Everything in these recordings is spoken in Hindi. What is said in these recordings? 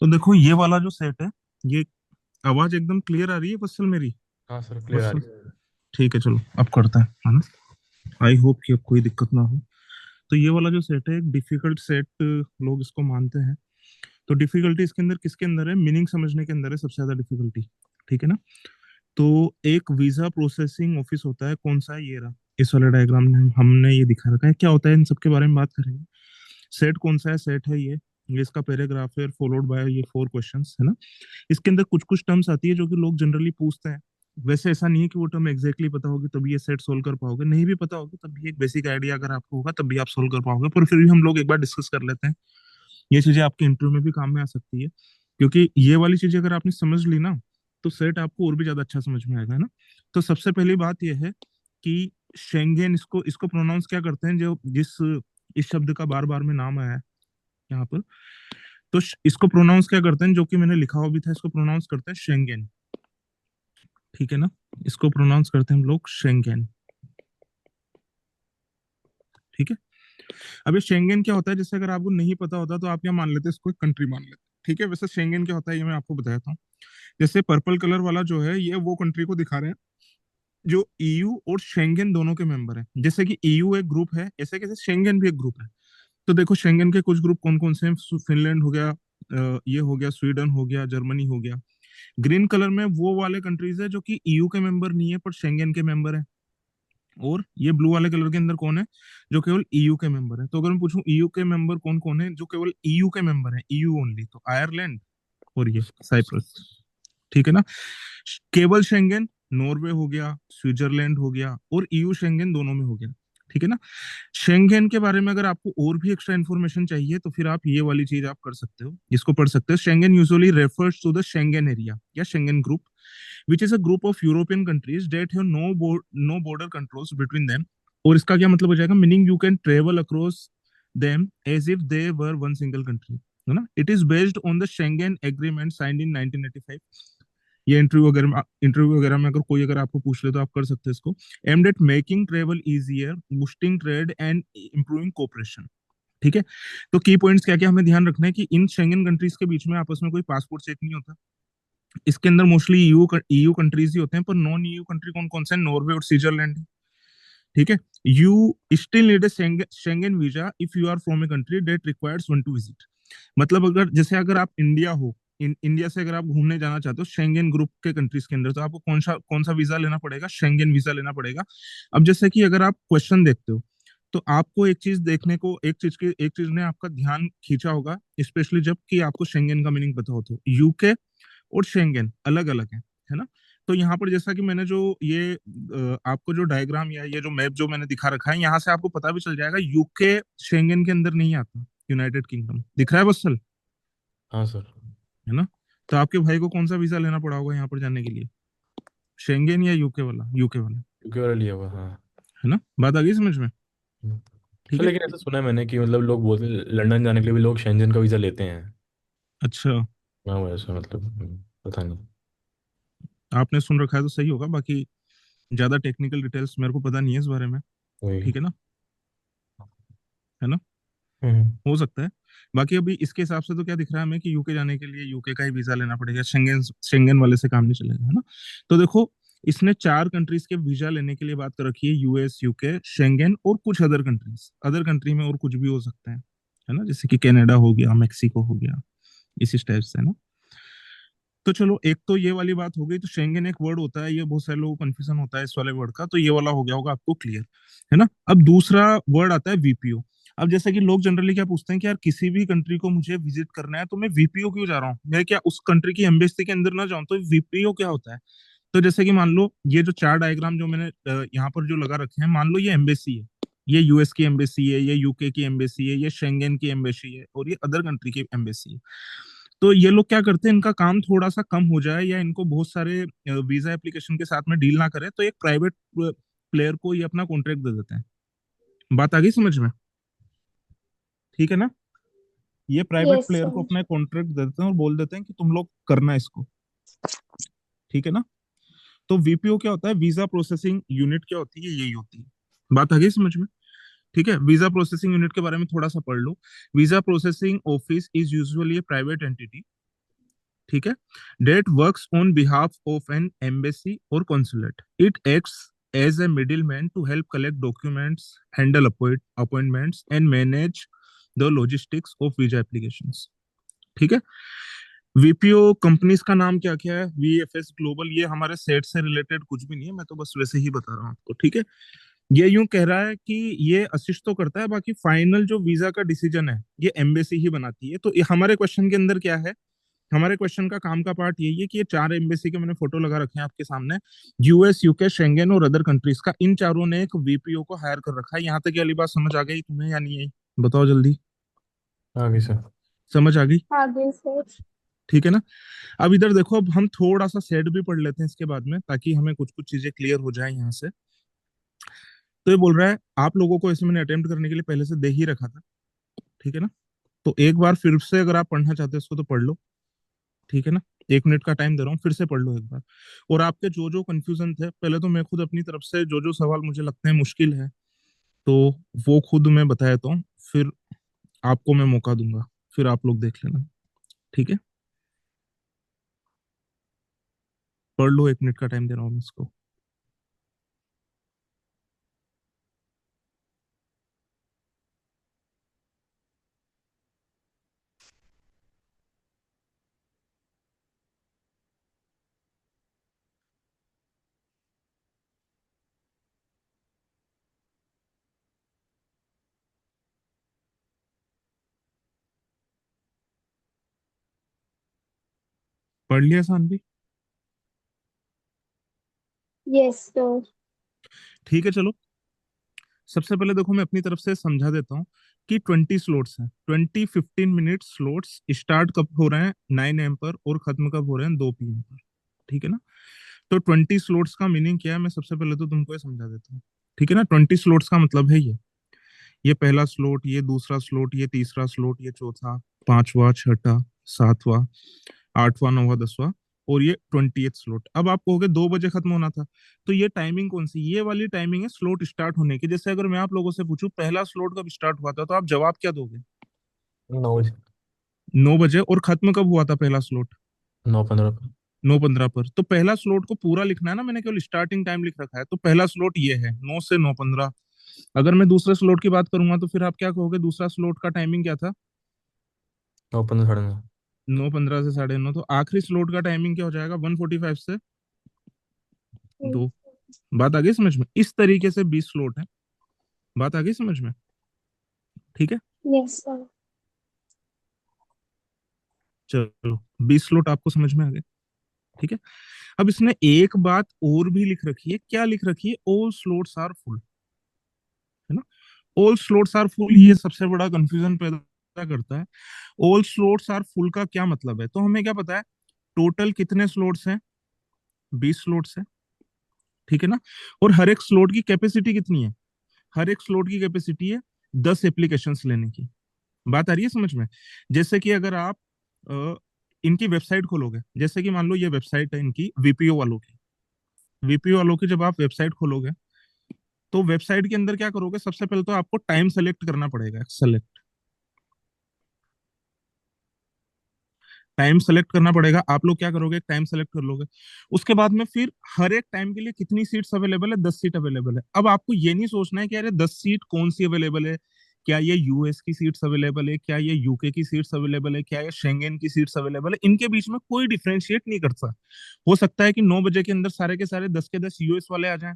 तो देखो ये वाला जो सेट है, ये आवाज एकदम क्लियर आ रही है बस मेरी? हाँ सर, क्लियर आ बस रही है। ठीक है, चलो अब करते हैं, है ना। आई होप कि अब कोई दिक्कत ना हो। तो ये वाला जो सेट है एक डिफिकल्ट सेट लोग इसको मानते हैं। तो डिफिकल्टी इसके अंदर किसके अंदर है? मीनिंग समझने के अंदर है सबसे ज्यादा डिफिकल्टी। ठीक है ना। तो एक वीजा प्रोसेसिंग ऑफिस होता है, कौन सा है? ये रहा, इस वाले डायग्राम में हमने ये दिखा रखा है। क्या होता है इन सब के बारे में बात करेंगे। सेट कौन सा है? सेट है ये इसका पैराग्राफ है फॉलोड बाय ये 4 क्वेश्चंस, है ना। इसके अंदर कुछ कुछ टर्म्स आती है जो कि लोग जनरली पूछते हैं। वैसे ऐसा नहीं है कि वो टर्म एग्जैक्टली पता होगी तभी ये सेट सोल्व कर पाओगे, नहीं भी पता होगी तब भी एक बेसिक आइडिया अगर आपको होगा तब भी आप सोल्व कर पाओगे। पर फिर भी हम लोग एक बार डिस्कस कर लेते हैं। ये चीजें आपके इंटरव्यू में भी काम में आ सकती है, क्योंकि ये वाली चीजें अगर आपने समझ ली ना तो सेट आपको और भी ज्यादा अच्छा समझ में आएगा, है ना। तो सबसे पहली बात यह है कि शेंगेन, इसको इसको प्रोनाउंस क्या करते हैं? जो जिस इस शब्द का बार बार में नाम आया है यहाँ पर, तो इसको प्रोनाउंस क्या करते हैं? जो कि मैंने लिखा हुआ भी था, इसको प्रोनाउंस करते हैं शेंगेन। ठीक है ना। इसको प्रोनाउंस करते हैं हम लोग शेंगेन। ठीक है। अब ये शेंगेन क्या होता है? जैसे अगर आपको नहीं पता होता तो आप क्या मान लेते? इसको एक कंट्री मान लेते। ठीक है। वैसे शेंगेन क्या होता है ये मैं आपको बताता हूँ। जैसे पर्पल कलर वाला जो है ये वो कंट्री को दिखा रहे हैं जो ईयू और शेंगेन दोनों के मेंबर हैं। जैसे कि ईयू एक ग्रुप है, ऐसे कैसे शेंगेन भी एक ग्रुप है। तो देखो शेंगेन के कुछ ग्रुप कौन कौन से हैं? फिनलैंड हो गया, ये हो गया, स्वीडन हो गया, जर्मनी हो गया। ग्रीन कलर में वो वाले कंट्रीज है जो कि ईयू के मेंबर नहीं है पर शेंगेन के मेंबर है। और ये ब्लू वाले कलर के अंदर कौन है? जो केवल ईयू के मेंबर है। तो अगर मैं पूछूं ईयू के मेंबर कौन कौन है जो केवल ईयू के मेंबर है, ईयू ओनली, तो आयरलैंड और ये साइप्रस। ठीक है ना। केवल शेंगेन, नॉर्वे हो गया, स्विट्जरलैंड हो गया, और ईयू शेंगेन दोनों में हो गया। ठीक है ना। शेंगेन के बारे में अगर आपको और भी एक्स्ट्रा इन्फॉर्मेशन चाहिए तो फिर आप ये वाली चीज आप कर सकते हो, इसको पढ़ सकते हो। Schengen usually refers to the Schengen area या Schengen group, which is a group of European countries that have no border controls between them। और इसका क्या मतलब हो जाएगा? Meaning you can travel across them as if they were one single country, है ना। It is based on the Schengen agreement signed in 1985। ये इंटरव्यू वगैरह में अगर कोई अगर आपको पूछ ले तो आप कर सकते हैं इसको। Aimed at making travel easier, boosting trade and improving cooperation. ठीक है। तो की पॉइंट्स क्या क्या हमें ध्यान रखना है कि इन शेंगेन कंट्रीज के बीच में आपस में कोई पासपोर्ट चेक नहीं होता। इसके अंदर मोस्टली ईयू कंट्रीज ही होते हैं, पर नॉन ईयू कंट्री कौन कौन से हैं? नॉर्वे और स्विट्जरलैंड। ठीक है। You still need a Schengen visa if you are from a country that requires one to visit. मतलब अगर जैसे अगर आप इंडिया हो, इंडिया से अगर आप घूमने जाना चाहते हो शेंगेन ग्रुप के कंट्रीज के अंदर, तो आपको कौन सा वीजा लेना पड़ेगा? शेंगेन वीजा लेना पड़ेगा। अब जैसे कि अगर आप क्वेश्चन देखते हो तो आपको एक चीज देखने को, एक चीज ने आपका ध्यान खींचा होगा, स्पेशली जब कि आपको शेंगेन का मीनिंग पता हो। तो यूके और शेंगेन अलग अलग है ना। तो यहाँ पर जैसा कि मैंने जो ये आपको जो डायग्राम या ये जो मैप जो मैंने दिखा रखा है, यहाँ से आपको पता भी चल जाएगा यूके शेंगेन के अंदर नहीं आता। यूनाइटेड किंगडम दिख रहा है बस, हाँ सर। है ना। तो आपके भाई को कौन सा वीजा लेना पड़ा होगा यहाँ पर जाने के लिए? शेंगेन या यूके वाला? यूके वाला, यूके वाला लिया हुआ, हाँ। है ना। बात आ गई समझ में? हम्म। ठीक सर है। लेकिन ऐसा सुना है मैंने कि मतलब लोग बोलते हैं लंदन जाने के लिए भी लोग शेंजन का वीज़ा लेते हैं। अच्छा, हाँ वैसे मतलब पता नहीं। आपने सुन रखा है तो सही होगा, बाकी ज्यादा टेक्निकल डिटेल्स मेरे को पता नहीं है इस बारे में। वही। ठीक है ना। है ना। हम्म। हो सकता है। बाकी अभी इसके हिसाब से तो क्या दिख रहा है हमें कि यूके जाने के लिए यूके का ही वीजा लेना पड़ेगा, शेंगेन शेंगेन वाले से काम नहीं चलेगा, है ना। तो देखो इसने 4 कंट्रीज के वीजा लेने के लिए बात कर रखी है, यूएस, यूके, शेंगेन और कुछ अदर कंट्रीज। अदर कंट्री में और कुछ भी हो सकते हैं, है ना, जैसे कि कनाडा हो गया, मेक्सिको हो गया, इसी टाइप से, है ना। तो चलो एक तो ये वाली बात हो गई। तो शेंगेन एक वर्ड होता है, ये बहुत सारे लोगों को कंफ्यूजन होता है इस वाले वर्ड का, तो ये वाला हो गया होगा आपको क्लियर, है ना। अब दूसरा वर्ड आता है वीपीओ। अब जैसे कि लोग जनरली क्या पूछते हैं कि यार किसी भी कंट्री को मुझे विजिट करना है तो मैं वीपीओ क्यों जा रहा हूँ? मैं क्या उस कंट्री की एम्बेसी के अंदर ना जाऊं? तो वीपीओ क्या होता है? तो जैसे कि मान लो ये जो 4 डायग्राम जो मैंने यहाँ पर जो लगा रखे हैं, मान लो ये एम्बेसी है, ये यूएस की एम्बेसी है, ये यूके की एम्बेसी है, ये शेंगेन की एम्बेसी है, और ये अदर कंट्री की एम्बेसी है। तो ये लोग क्या करते हैं, इनका काम थोड़ा सा कम हो जाए या इनको बहुत सारे वीजा एप्लीकेशन के साथ में डील ना करे, तो एक प्राइवेट प्लेयर को ये अपना कॉन्ट्रैक्ट दे देते हैं। बात आ गई समझ में? ठीक है ना। ये प्राइवेट यस प्लेयर को समझ। अपना कॉन्ट्रैक्ट दे देते हैं और बोल देते हैं कि तुम लोग करना इसको। ठीक है ना। तो वीपीओ क्या होता है? वीजा प्रोसेसिंग यूनिट क्या होती है? यही होती है। बात आ गई समझ में? ठीक है। वीजा प्रोसेसिंग यूनिट के बारे में थोड़ा सा पढ़ लो। Visa processing office is usually a private entity ठीक है, that works on behalf of an embassy और consulate, it acts as a middle man to help collect documents, handle appointments and manage the logistics of visa applications. ठीक है, वीपीओ कंपनीज का नाम क्या क्या है, वीएफएस ग्लोबल, ये हमारे सेट से रिलेटेड कुछ भी नहीं है, मैं तो बस वैसे ही बता रहा हूँ आपको। ठीक है, ये यूं कह रहा है कि ये असिस्ट तो करता है, बाकी फाइनल जो वीजा का डिसीजन है ये एम्बेसी ही बनाती है। तो ये हमारे क्वेश्चन के अंदर क्या है, हमारे क्वेश्चन का काम का पार्ट यही है कि ये चार एम्बेसी के मैंने फोटो लगा रखे हैं आपके सामने, यूएस, यूके, शेंगेन और अदर कंट्रीज का, इन चारों ने एक वीपीओ को हायर कर रखा है। यहाँ तक ये वाली बात समझ आ गई तुम्हें या नहीं आई, बताओ जल्दी। आगे सर। समझ आ गई? आगे से। ठीक है ना। अब इधर देखो, अब हम थोड़ा सा सेट भी पढ़ लेते हैं इसके बाद में, ताकि हमें कुछ कुछ चीजें क्लियर हो जाए यहाँ से। तो ये बोल रहा है आप लोगों को ऐसे मैंने अटेम्प्ट करने के लिए पहले से दे ही रखा था, ठीक है ना। तो एक बार फिर से अगर आप पढ़ना चाहते हो इसको तो पढ़ लो, ठीक है ना। 1 मिनट का टाइम दे रहा हूँ, फिर से पढ़ लो एक बार। और आपके जो जो कंफ्यूजन थे, पहले तो मैं खुद अपनी तरफ से जो जो सवाल मुझे लगते हैं मुश्किल है, तो वो खुद मैं बता देता हूँ, फिर आपको मैं मौका दूंगा, फिर आप लोग देख लेना। ठीक है, पढ़ लो, 1 मिनट का टाइम दे रहा हूँ मैं इसको। पढ़ लिया सानवी? Yes sir. ठीक है, चलो। सबसे पहले देखो मैं अपनी तरफ से समझा देता हूँ कि 20 स्लॉट्स हैं, 20-15 मिनट स्लॉट्स, स्टार्ट कब हो रहे हैं 9 AM पर और खत्म कब हो रहे हैं 2 PM पर। ठीक है ना। तो 20 स्लॉट्स का मीनिंग क्या है, मैं सबसे पहले तो तुमको ये समझा देता हूँ। ठीक है ना, 20 स्लॉट्स का मतलब है ये पहला स्लॉट, ये दूसरा स्लॉट, ये तीसरा स्लॉट, ये चौथा, पांचवा, छठा, सातवां, आठवां, नौवां, दसवां, और ये 20th स्लॉट। अब आप कहोगे 2 बजे खत्म होना था, तो ये टाइमिंग कौन सी, ये वाली टाइमिंग है स्लॉट स्टार्ट होने की। जैसे अगर मैं आप लोगों से पूछूं पहला स्लॉट कब स्टार्ट हुआ था, तो आप जवाब क्या दोगे? 9 बजे। 9 बजे। और खत्म कब हुआ था पहला स्लॉट? 9:15 पर। 9:15 पर। तो पहला स्लॉट को पूरा लिखना है ना, मैंने केवल स्टार्टिंग टाइम लिख रखा है, तो पहला स्लॉट ये है 9 से 9:15। अगर मैं दूसरे स्लॉट की बात करूंगा तो फिर आप क्या कहोगे, दूसरा स्लॉट का टाइमिंग क्या था? 9:15, 9:30। 9:15 से 9:30। तो आखिरी स्लॉट का टाइमिंग क्या हो जाएगा, 1:45 से 2। बात आ गई समझ में? इस तरीके से 20 स्लॉट है। बात आ गई समझ में? ठीक है, यस सर। चलो 20 स्लॉट आपको समझ में आ गए। ठीक है, अब इसने एक बात और भी लिख रखी है, क्या लिख रखी है, ऑल स्लॉट्स आर फुल, है ना। ऑल स्लॉट्स आर फुल, ये सबसे बड़ा कंफ्यूजन पैदा करता है। ऑल स्लॉट्स आर फुल का क्या मतलब है, तो हमें क्या पता है, टोटल कितने स्लॉट्स हैं, 20 स्लॉट्स है, ठीक है ना। और हर एक स्लॉट की कैपेसिटी कितनी है, हर एक स्लॉट की कैपेसिटी है 10 एप्लीकेशंस लेने की। बात आ रही है समझ में? जैसे कि अगर आप अ, इनकी वेबसाइट खोलोगे, जैसे कि मान लो ये वेबसाइट है इनकी वीपीओ वालों की, वीपीओ वालों की जब आप वेबसाइट खोलोगे, तो वेबसाइट के अंदर क्या करोगे, सबसे पहले तो आपको टाइम सेलेक्ट करना पड़ेगा, सेलेक्ट, टाइम सेलेक्ट करना पड़ेगा। आप लोग क्या करोगे, टाइम सेलेक्ट कर लोगे, उसके बाद में फिर हर एक टाइम के लिए कितनी सीट्स अवेलेबल है, 10 सीट अवेलेबल है। अब आपको ये नहीं सोचना है कि अरे 10 सीट कौन सी अवेलेबल है, क्या ये यूएस की सीट्स अवेलेबल है, क्या ये यूके की सीट्स अवेलेबल है, क्या ये शेंगेन की सीट्स अवेलेबल है, इनके बीच में कोई डिफरेंशिएट नहीं करता। हो सकता है कि 9 बजे के अंदर सारे के सारे 10 के 10 यूएस वाले आ जाएं,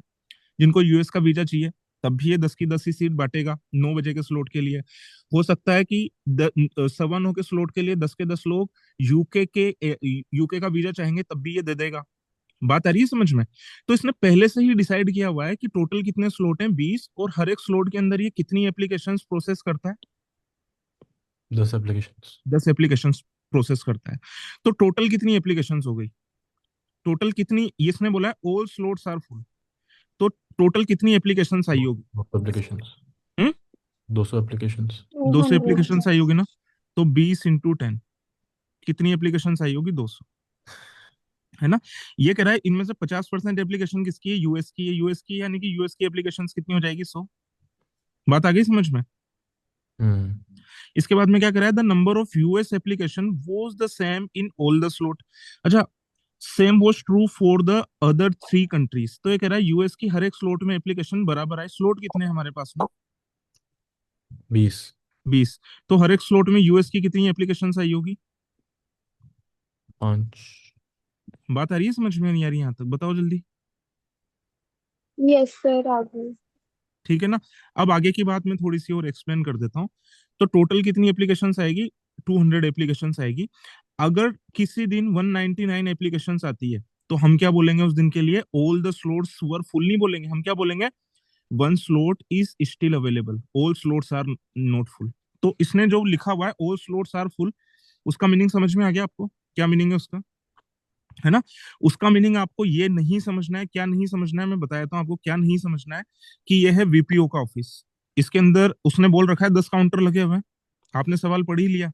जिनको यूएस का वीजा चाहिए, तब भी ये 10 की 10 ही सीट बांटेगा 9 बजे के स्लॉट के लिए। हो सकता है कि 9:15 के स्लॉट के लिए 10 के 10 लोग यूके का वीजा चाहेंगे, तब भी ये दे देगा। बात आ रही है समझ में? तो इसने पहले से ही डिसाइड किया हुआ है कि टोटल कितने स्लॉट हैं, 20, और हर एक स्लॉट के अंदर ये कितनी एप्लीकेशन प्रोसेस करता है, 10 एप्लीकेशन। 10 एप्लीकेशन प्रोसेस करता है। तो टोटल कितनी एप्लीकेशन हो गई, टोटल कितनी, ये इसने बोला है ऑल स्लॉट्स आर फुल, तो टोटल कितनी एप्लीकेशन आई होगी? 200 एप्लीकेशन। हम्म? 200 एप्लीकेशन। 200 200। एप्लीकेशन आई होगी ना। तो 20 × 10 कितनी एप्लीकेशन आई होगी, 200, है ना। ये कह रहा है इनमें से 50% एप्लीकेशन किसकी है, यूएस की है, यूएस की, यानी कि यूएस की एप्लीकेशन कितनी हो जाएगी, 100। बात आ गई समझ में? हम्म। इसके बाद में क्या करा है, the number of US application was the same in all the slot. अच्छा, same was true for the other 3 countries. तो ये कह रहा है यूएस की हर एक स्लॉट में एप्लीकेशन बराबर है। स्लॉट कितने हैं हमारे पास में? 20। 20। तो हर एक स्लॉट में यूएस की कितनी एप्लीकेशन आई होगी? 5। बात आ रही है समझ में? नहीं आ रही यहां तक? बताओ जल्दी। Yes, sir. आगे. ठीक है ना? अब आगे की बात मैं थोड़ी सी और एक्सप्लेन कर देता हूँ। तो टोटल कितनी एप्लीकेशंस आएगी? 200 एप्लीकेशंस आएगी। अगर किसी दिन 199 एप्लीकेशंस आती है तो हम क्या बोलेंगे उस दिन के लिए? All the slots were full नहीं बोलेंगे, हम क्या बोलेंगे? One slot is still available, all slots are not full. तो इसने जो लिखा हुआ है ऑल स्लॉट्स आर फुल, उसका मीनिंग समझ में आ गया आपको? क्या मीनिंग है उसका? है ना? उसका मीनिंग आपको ये नहीं समझना है। क्या नहीं समझना है? मैं बताता हूँ आपको क्या नहीं समझना है। कि यह है वीपीओ का ऑफिस। इसके अंदर उसने बोल रखा है 10 काउंटर लगे हुए हैं। आपने सवाल पढ़ ही लिया,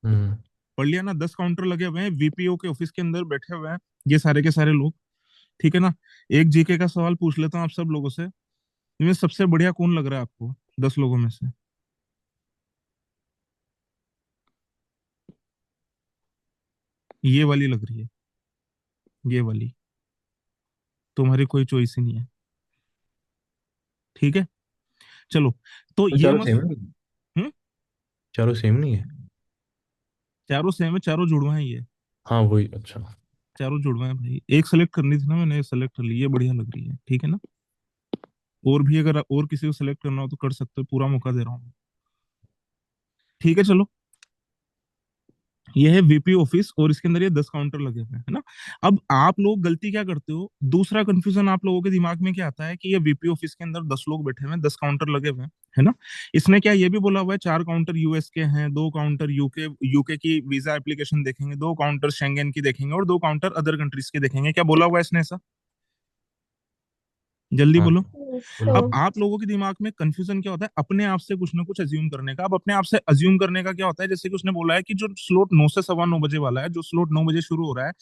हम्म। पढ़ लिया ना? 10 काउंटर लगे हुए हैं वीपीओ के ऑफिस के अंदर, बैठे हुए हैं ये सारे के सारे लोग। ठीक है ना? एक जीके का सवाल पूछ लेता हूँ आप सब लोगों से। इनमें सबसे बढ़िया कौन लग रहा है आपको 10 लोगों में से? ये वाली लग रही है, ये वाली। तुम्हारी कोई चॉइस ही नहीं है। ठीक है, चलो। तो तो ये चारों मत। सेम नहीं? हम्म। चारों सेम नहीं है? चारों सेम है, चारों जुड़वा है ये। हाँ वही, अच्छा। चारों जुड़वा है भाई। एक सेलेक्ट करनी थी ना, मैंने सेलेक्ट कर ली, ये बढ़िया लग रही है। ठीक है ना? और भी अगर और किसी को सेलेक्ट करना हो तो कर सकते हो, पूरा मौका दे रहा हूँ। ठीक है, चलो। ये है वीपी ऑफिस और इसके अंदर ये 10 काउंटर लगे हुए हैं, है ना? अब आप लोग गलती क्या करते हो, दूसरा कंफ्यूजन आप लोगों के दिमाग में क्या आता है कि ये वीपी ऑफिस के अंदर 10 लोग बैठे हुए हैं, 10 काउंटर लगे हुए हैं, है ना? इसने क्या ये भी बोला हुआ है 4 काउंटर यूएस के हैं, 2 काउंटर यूके यूके की वीजा एप्लीकेशन देखेंगे, 2 काउंटर शेंगेन की देखेंगे और 2 काउंटर अदर कंट्रीज के देखेंगे। क्या बोला हुआ है इसने ऐसा? जल्दी हाँ बोलो। Yes, बोलो। अब sir. आप लोगों के दिमाग में कंफ्यूजन क्या होता है? अपने आप से कुछ ना कुछ अज्यूम करने का। अब अपने आप से अज्यूम करने का क्या होता है? जैसे कि उसने बोला है कि जो स्लॉट 9 से 9:15 वाला है, जो स्लॉट 9 बजे शुरू हो रहा है,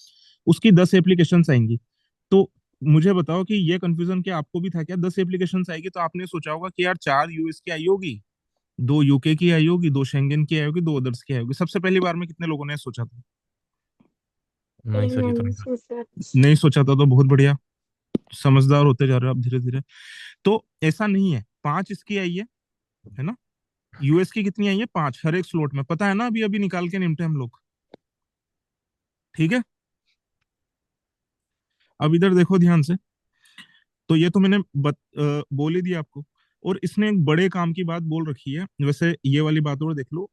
उसकी 10 एप्लीकेशन आएंगी। तो मुझे बताओ कि ये कंफ्यूजन क्या आपको भी था? क्या 10 एप्लीकेशन आएगी तो आपने सोचा होगा कि यार 4 यूएस की आई होगी, 2 यूके की आई होगी, 2 शेंगेन की आई होगी, 2 अदर्स की आई होगी। सबसे पहली बार में कितने लोगों ने सोचा था? नहीं सर, ये तो नहीं था। नहीं, sir. नहीं सोचा था, तो बहुत बढ़िया। समझदार होते जा रहे हो आप धीरे धीरे। तो ऐसा नहीं है, 5 इसकी आई है ना? यूएस की कितनी आई है? 5 हर एक स्लॉट में, पता है ना? अभी अभी निकाल के निपटे हम लोग। ठीक है, अब इधर देखो ध्यान से। तो ये तो मैंने बोल ही दिया आपको। और इसने एक बड़े काम की बात बोल रखी है, वैसे ये वाली बात और देख लो।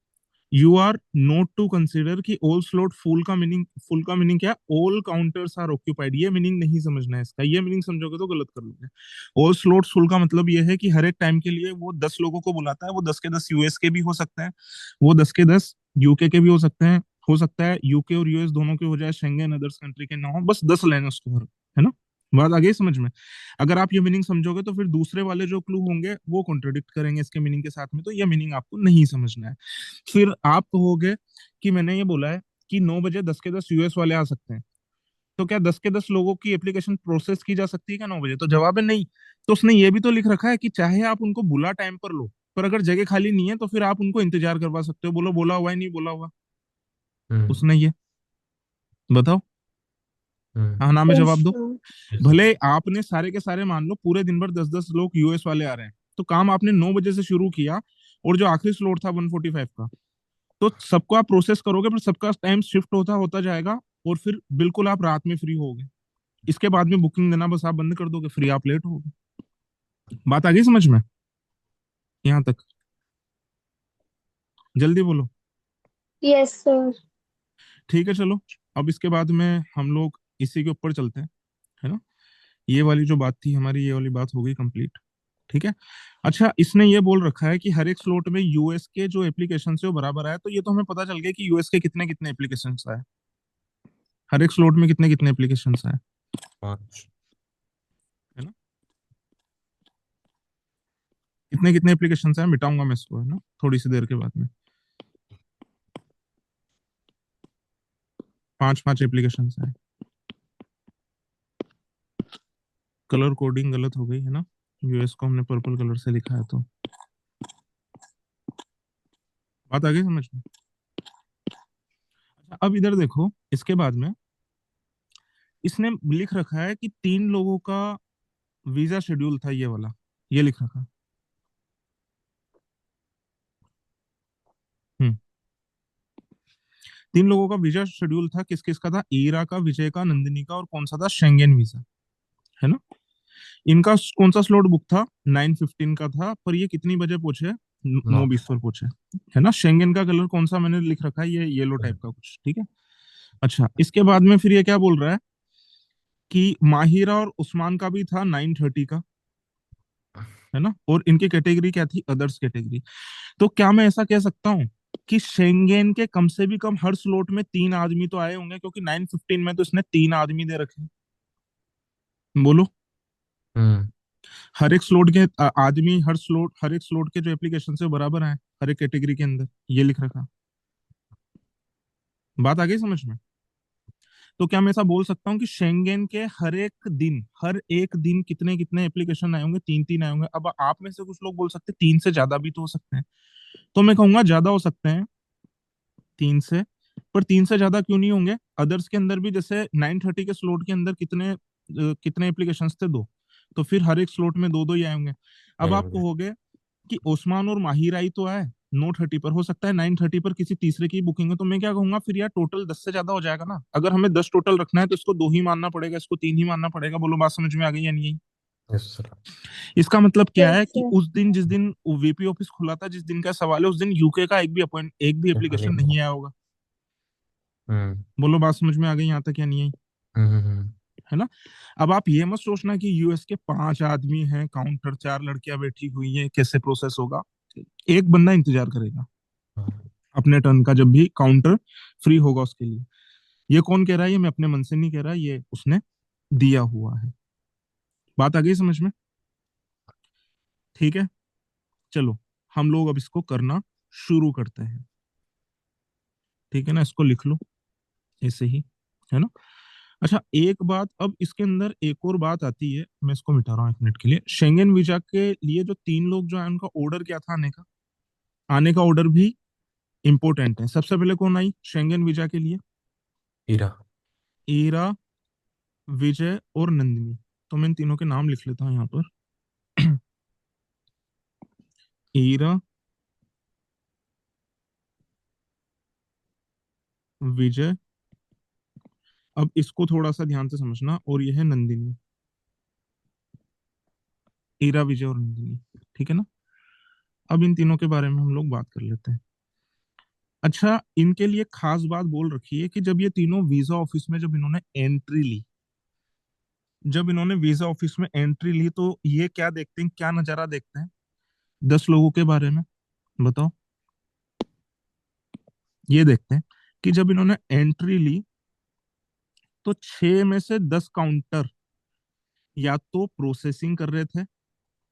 You are not to consider कि ऑल स्लॉट फुल का मीनिंग, फुल का मीनिंग क्या? All counters are occupied. ये मीनिंग नहीं समझना है इसका। ये मीनिंग समझोगे तो गलत कर लोगे। ऑल स्लॉट फुल का मतलब ये है कि हर एक टाइम के लिए वो 10 लोगों को बुलाता है। वो 10 के 10 यूएस के भी हो सकते हैं, वो 10 के 10 यूके के भी हो सकते हैं। हो सकता है यूके और यूएस दोनों के हो जाए, शेंगेन अदर्स कंट्री के ना हो, बस 10 लेने उसको हर, है ना? बात आ गई समझ में? अगर आप ये मीनिंग समझोगे तो फिर दूसरे वाले जो क्लू होंगे वो कॉन्ट्रडिक्ट करेंगे इसके मीनिंग के साथ में। तो ये मीनिंग आपको नहीं समझना है। फिर आप कहोगे कि मैंने ये बोला है कि 9 बजे 10 के 10 यूएस वाले आ सकते हैं, तो क्या 10 के 10 लोगों की एप्लीकेशन प्रोसेस की जा सकती है क्या 9 बजे? तो जवाब है नहीं। तो उसने ये भी तो लिख रखा है कि चाहे आप उनको बुला टाइम पर लो, पर अगर जगह खाली नहीं है तो फिर आप उनको इंतजार करवा सकते हो। बोलो, बोला हुआ है नहीं बोला हुआ हम्म। उसने ये? बताओ। हम्म। हाँ ना में Yes, जवाब दो। sir. yes। भले आपने सारे के सारे मान लो पूरे दिन भर 10-10 लोग यूएस वाले आ रहे हैं, तो काम आपने 9 बजे से शुरू किया और जो आखिरी स्लॉट था 1:45 का, तो सबको आप प्रोसेस करोगे, फिर सबका टाइम शिफ्ट होता होता जाएगा और फिर बिल्कुल आप रात में फ्री होगे। इसके बाद में बुकिंग देना बस आप बंद कर दोगे, फ्री आप लेट होगे। बात आ गई समझ में यहाँ तक? जल्दी बोलो। Yes, sir. ठीक है, चलो। अब इसके बाद में हम लोग इसी के ऊपर चलते हैं, है ना? ये वाली जो बात थी हमारी, ये वाली बात हो गई कंप्लीट। ठीक है। अच्छा, इसने ये बोल रखा है कि हर एक स्लॉट में यूएस के जो एप्लीकेशन है वो बराबर आए। तो ये तो हमें पता चल गया कि यूएस के कितने कितने एप्लीकेशन आए, हर एक स्लॉट में कितने कितने एप्लीकेशन आए, 5। है ना? कितने कितने एप्लीकेशन आए मिटाऊंगा मैं इसको, है ना, थोड़ी सी देर के बाद में। 5-5 एप्लीकेशन आए। कलर कोडिंग गलत हो गई है ना? यूएस को हमने पर्पल कलर से लिखा है तो बात आ गई समझ में? अच्छा, अब इधर देखो, इसके बाद में इसने लिख रखा है कि 3 लोगों का वीजा शेड्यूल था, ये वाला, ये लिख रखा है। हम्म 3 लोगों का वीजा शेड्यूल था, किस किस का था? ईरा का, विजय का, नंदिनी का, और कौन सा था? शेंगेन वीजा, है ना? इनका कौन सा स्लॉट बुक था? 9:15 का था, पर ये कितनी बजे पहुंचे? 9:20 पर पहुंचे, है ना? शेंगेन का कलर कौन सा मैंने लिख रखा है? ये येलो टाइप का कुछ, ठीक है। अच्छा, इसके बाद में फिर ये क्या बोल रहा है कि माहिरा और उस्मान का भी था 9:30 का, है ना? और इनकी कैटेगरी क्या थी? Others category. तो क्या मैं ऐसा कह सकता हूँ कि शेंगेन के कम से भी कम हर स्लॉट में 3 आदमी तो आए होंगे, क्योंकि 9:15 में तो इसने 3 आदमी दे रखे हैं। बोलो। हम्म हर एक स्लॉट के आदमी, हर एक स्लॉट के जो एप्लीकेशन से बराबर है, हर एक कैटेगरी के अंदर, ये लिख रखा। बात आ गई समझ में? तो क्या मैं ऐसा बोल सकता हूँ कि शेंगेन के हर एक दिन कितने कितने एप्लीकेशन आए होंगे? 3-3 आए होंगे। अब आप में से कुछ लोग बोल सकते हैं 3 से ज्यादा भी तो हो सकते हैं, तो मैं कहूंगा ज्यादा हो सकते हैं 3 से। पर 3 से ज्यादा क्यों नहीं होंगे? अदर्स के अंदर भी जैसे 9:30 के स्लॉट के अंदर कितने एप्लीकेशन थे? 2। तो फिर हर एक स्लॉट में दो दो ही आए होंगे। अब आए आप होंगे। कहोगे कि ओस्मान और माहिर आई तो है 9:30 पर, हो सकता है 9:30 पर किसी तीसरे की बुकिंग है, तो मैं क्या कहूंगा फिर यार, टोटल 10 से ज्यादा हो जाएगा ना। अगर हमें 10 टोटल रखना है तो इसको 2 ही मानना पड़ेगा, इसको 3 ही मानना पड़ेगा। बोलो, बात समझ में आ गई या नहीं आई? Yes sir. इसका मतलब क्या Yes, है कि sir. उस दिन, जिस दिन वीपी ऑफिस खुला था, जिस दिन का सवाल है, उस दिन यूके का एक भी हाँ एप्लीकेशन नहीं। नहीं आया होगा। हम्म बोलो, बात समझ में आ गई यहाँ तक या नहीं आई? हम्म। है ना? अब आप ये मत सोचना कि यूएस के 5 आदमी हैं, काउंटर 4 लड़कियां बैठी हुई हैं, कैसे प्रोसेस होगा। एक बंदा इंतजार करेगा हाँ। अपने टर्न का, जब भी काउंटर फ्री होगा उसके लिए। ये कौन कह रहा है? ये मैं अपने मन से नहीं कह रहा, ये उसने दिया हुआ है। बात आ गई समझ में? ठीक है, चलो हम लोग अब इसको करना शुरू करते हैं। ठीक है ना? इसको लिख लो ऐसे ही, है ना? अच्छा, एक बात, अब इसके अंदर एक और बात आती है, मैं इसको मिटा रहा हूँ 1 मिनट के लिए। शेंगेन वीजा के लिए जो 3 लोग जो है, उनका ऑर्डर क्या था आने का? आने का ऑर्डर भी इंपॉर्टेंट है। सबसे पहले कौन आई शेंगेन वीजा के लिए? हीरा। ईरा, विजय और नंदिनी। तो मैं इन तीनों के नाम लिख लेता हूँ यहाँ पर। ईरा, विजय, अब इसको थोड़ा सा ध्यान से समझना, और ये है नंदिनी। ईरा, विजय और नंदिनी, ठीक है ना? अब इन तीनों के बारे में हम लोग बात कर लेते हैं। अच्छा, इनके लिए खास बात बोल रखी है कि जब ये तीनों वीजा ऑफिस में, जब इन्होंने वीजा ऑफिस में एंट्री ली, तो ये क्या देखते हैं, क्या नजारा देखते हैं? 10 लोगों के बारे में बताओ। ये देखते हैं कि जब इन्होंने एंट्री ली, तो 6 में से 10 काउंटर या तो प्रोसेसिंग कर रहे थे।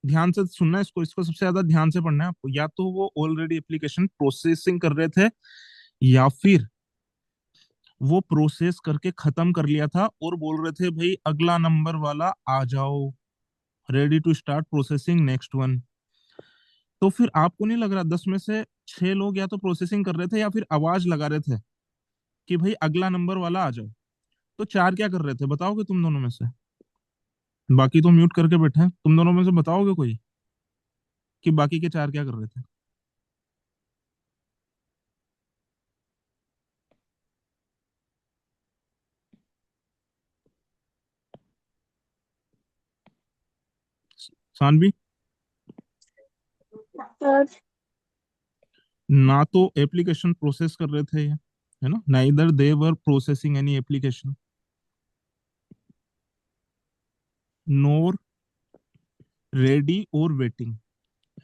ध्यान से सुनना इसको, इसको सबसे ज्यादा ध्यान से पढ़ना है आपको। या तो वो ऑलरेडी एप्लीकेशन प्रोसेसिंग कर रहे थे, या फिर वो प्रोसेस करके खत्म कर लिया था और बोल रहे थे भाई अगला नंबर वाला आ जाओ, ready to start processing next one. तो फिर आपको नहीं लग रहा 10 में से 6 लोग या तो प्रोसेसिंग कर रहे थे, या फिर आवाज लगा रहे थे कि भाई अगला नंबर वाला आ जाओ? तो 4 क्या कर रहे थे बताओगे तुम दोनों में से? बाकी तो म्यूट करके बैठे हैं, तुम दोनों में से बताओगे कोई कि बाकी के 4 क्या कर रहे थे? सानवी? Sir. ना तो एप्लीकेशन प्रोसेस कर रहे थे ये, है ना? नाइदर दे वर प्रोसेसिंग एनी एप्लीकेशन, नोर रेडी और वेटिंग।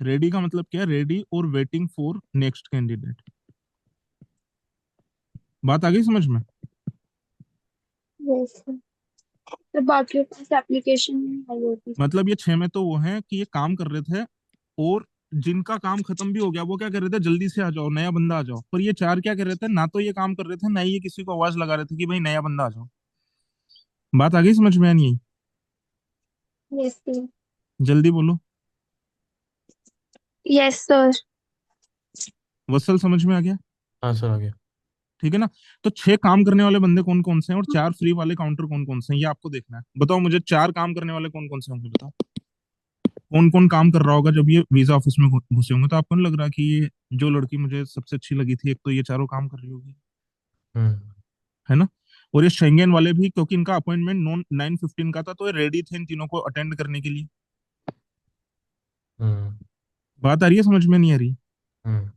रेडी का मतलब क्या है? रेडी और वेटिंग फॉर नेक्स्ट कैंडिडेट। बात आ गई समझ में? Yes, sir. तो बाकी पास एप्लीकेशन नहीं आई होती। मतलब ये 6 में तो वो हैं कि ये काम कर रहे थे, और जिनका काम खत्म भी हो गया, वो क्या कर रहे थे? जल्दी से आ जाओ, नया बंदा आ जाओ। पर ये 4 क्या कर रहे थे? ना तो ये काम कर रहे थे, ना ही ये किसी को आवाज लगा रहे थे कि भाई नया बंदा आ जाओ। बात आ गई समझ में या नहीं आई? Yes, sir. जल्दी बोलो। Yes, sir. वत्सल समझ में आ गया? हाँ सर आ गया। ठीक है ना? तो 6 काम करने वाले बंदे कौन कौन से हैं और 4 फ्री वाले काउंटर कौन कौन से हैं, ये आपको देखना है। बताओ मुझे, 4 काम करने वाले कौन कौन से होंगे, बताओ। कौन कौन काम कर रहा होगा जब ये वीजा ऑफिस में घुसे होंगे? तो आपको नहीं लग रहा कि ये जो लड़की मुझे सबसे अच्छी लगी थी, एक तो ये चारों काम कर रही होगी, हम्म। है ना? और ये शेंगेन वाले भी, क्योंकि इनका अपॉइंटमेंट 9:15 का था, तो ये रेडी थे इन तीनों को अटेंड करने के लिए। हम्म। बात आ रही है, समझ में नहीं आ रही? हम्म।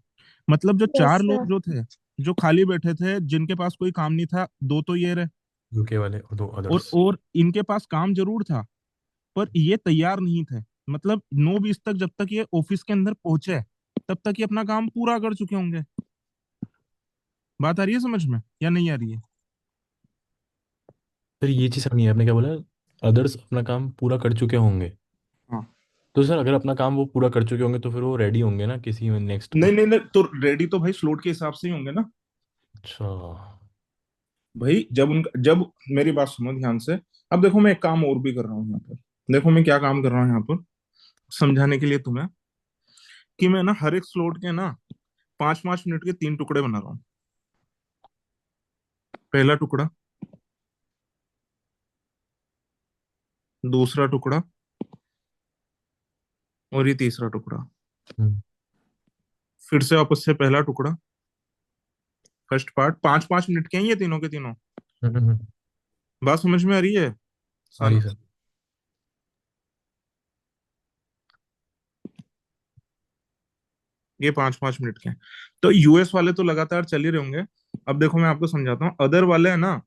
मतलब जो यस 4 लोग सर। जो थे, जो खाली बैठे थे, जिनके पास कोई काम नहीं था, दो तो ये रहे। यूके वाले और 2 और अदर्स। और इनके पास काम जरूर था, पर ये तैयार नहीं थे। मतलब 9:20 तक जब तक ये ऑफिस के अंदर पहुंचे, तब तक ये अपना काम पूरा कर चुके होंगे। बात आ रही है समझ में या नहीं आ रही है? सर ये चीज़ समझिए, आपने क्या बोला? अदर्स अपना काम पूरा कर चुके होंगे। हाँ। तो सर अगर अपना काम वो पूरा कर चुके होंगे तो फिर वो रेडी होंगे ना किसी में नेक्स्ट नहीं उस। नहीं नहीं, तो रेडी तो भाई स्लॉट के हिसाब से ही होंगे ना। अच्छा। भाई जब मेरी बात सुनो ध्यान से। अब देखो, मैं एक काम और भी कर रहा हूँ यहाँ पर। देखो मैं क्या काम कर रहा हूँ यहाँ पर, समझाने के लिए तुम्हें, कि मैं ना हर एक स्लॉट के ना 5-5 मिनट के 3 टुकड़े बना रहा हूँ। पहला टुकड़ा, दूसरा टुकड़ा, और ये तीसरा टुकड़ा। हम्म। फिर से वापस से पहला टुकड़ा, फर्स्ट पार्ट। 5-5 मिनट के हैं ये तीनों के तीनों। हम्म। बात समझ में आ रही है आ रही सानू? सर। ये 5-5 मिनट के हैं। तो यूएस वाले तो लगातार चल ही रहे होंगे। अब देखो मैं आपको समझाता हूँ, अदर वाले है ना,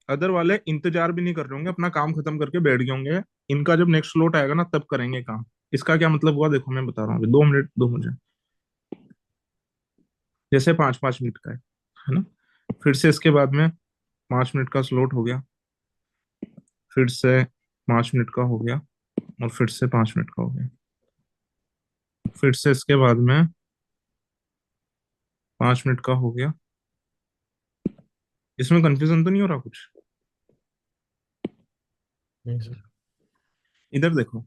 अदर वाले इंतजार भी नहीं कर रहे होंगे, अपना काम खत्म करके बैठ गए होंगे। इनका जब नेक्स्ट स्लॉट आएगा ना, तब करेंगे काम। इसका क्या मतलब हुआ, देखो मैं बता रहा हूँ अभी। 2 मिनट दो मुझे। जैसे 5-5 मिनट का है ना? फिर से इसके बाद में 5 मिनट का स्लॉट हो गया, फिर से 5 मिनट का हो गया, और फिर से 5 मिनट का हो गया। फिर से इसके बाद में 5 मिनट का हो गया। इसमें कंफ्यूजन तो नहीं हो रहा कुछ? नहीं सर। इधर देखो,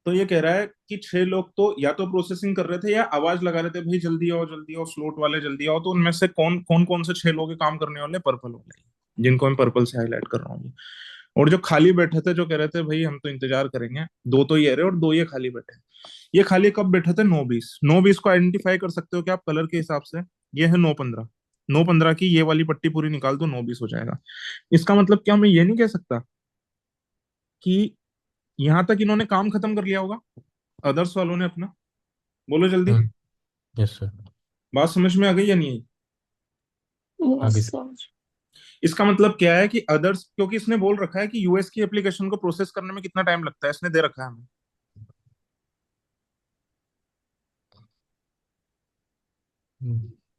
तो ये कह रहा है कि 6 लोग तो या तो प्रोसेसिंग कर रहे थे या आवाज लगा रहे थे, भाई जल्दी आओ जल्दी आओ, स्लॉट वाले जल्दी आओ। तो उनमें से कौन कौन कौन से 6 लोग ये काम करने वाले? पर्पल वाले, जिनको मैं पर्पल से हाईलाइट कर रहा हूँ। और जो खाली बैठे थे, जो कह रहे थे भाई हम तो इंतजार करेंगे, दो तो ये रहे और दो ये खाली बैठे। ये खाली कब बैठे थे? 9:20। 9:20 को आइडेंटिफाई कर सकते हो क्या आप कलर के हिसाब से? ये है 9:15। 9:15 की ये वाली पट्टी पूरी निकाल दो, 9:20 हो जाएगा। इसका मतलब क्या मैं ये नहीं कह सकता कि यहां तक इन्होंने काम खत्म कर लिया होगा, अदर्स वालों ने अपना? बोलो जल्दी। हम्म। Yes sir. बात समझ में आ गई या नहीं आई? यस आगे सर। सर। इसका मतलब क्या है कि अदर्स, क्योंकि इसने बोल रखा है कि यूएस की एप्लीकेशन को प्रोसेस करने में कितना टाइम लगता है, इसने दे रखा है हमें।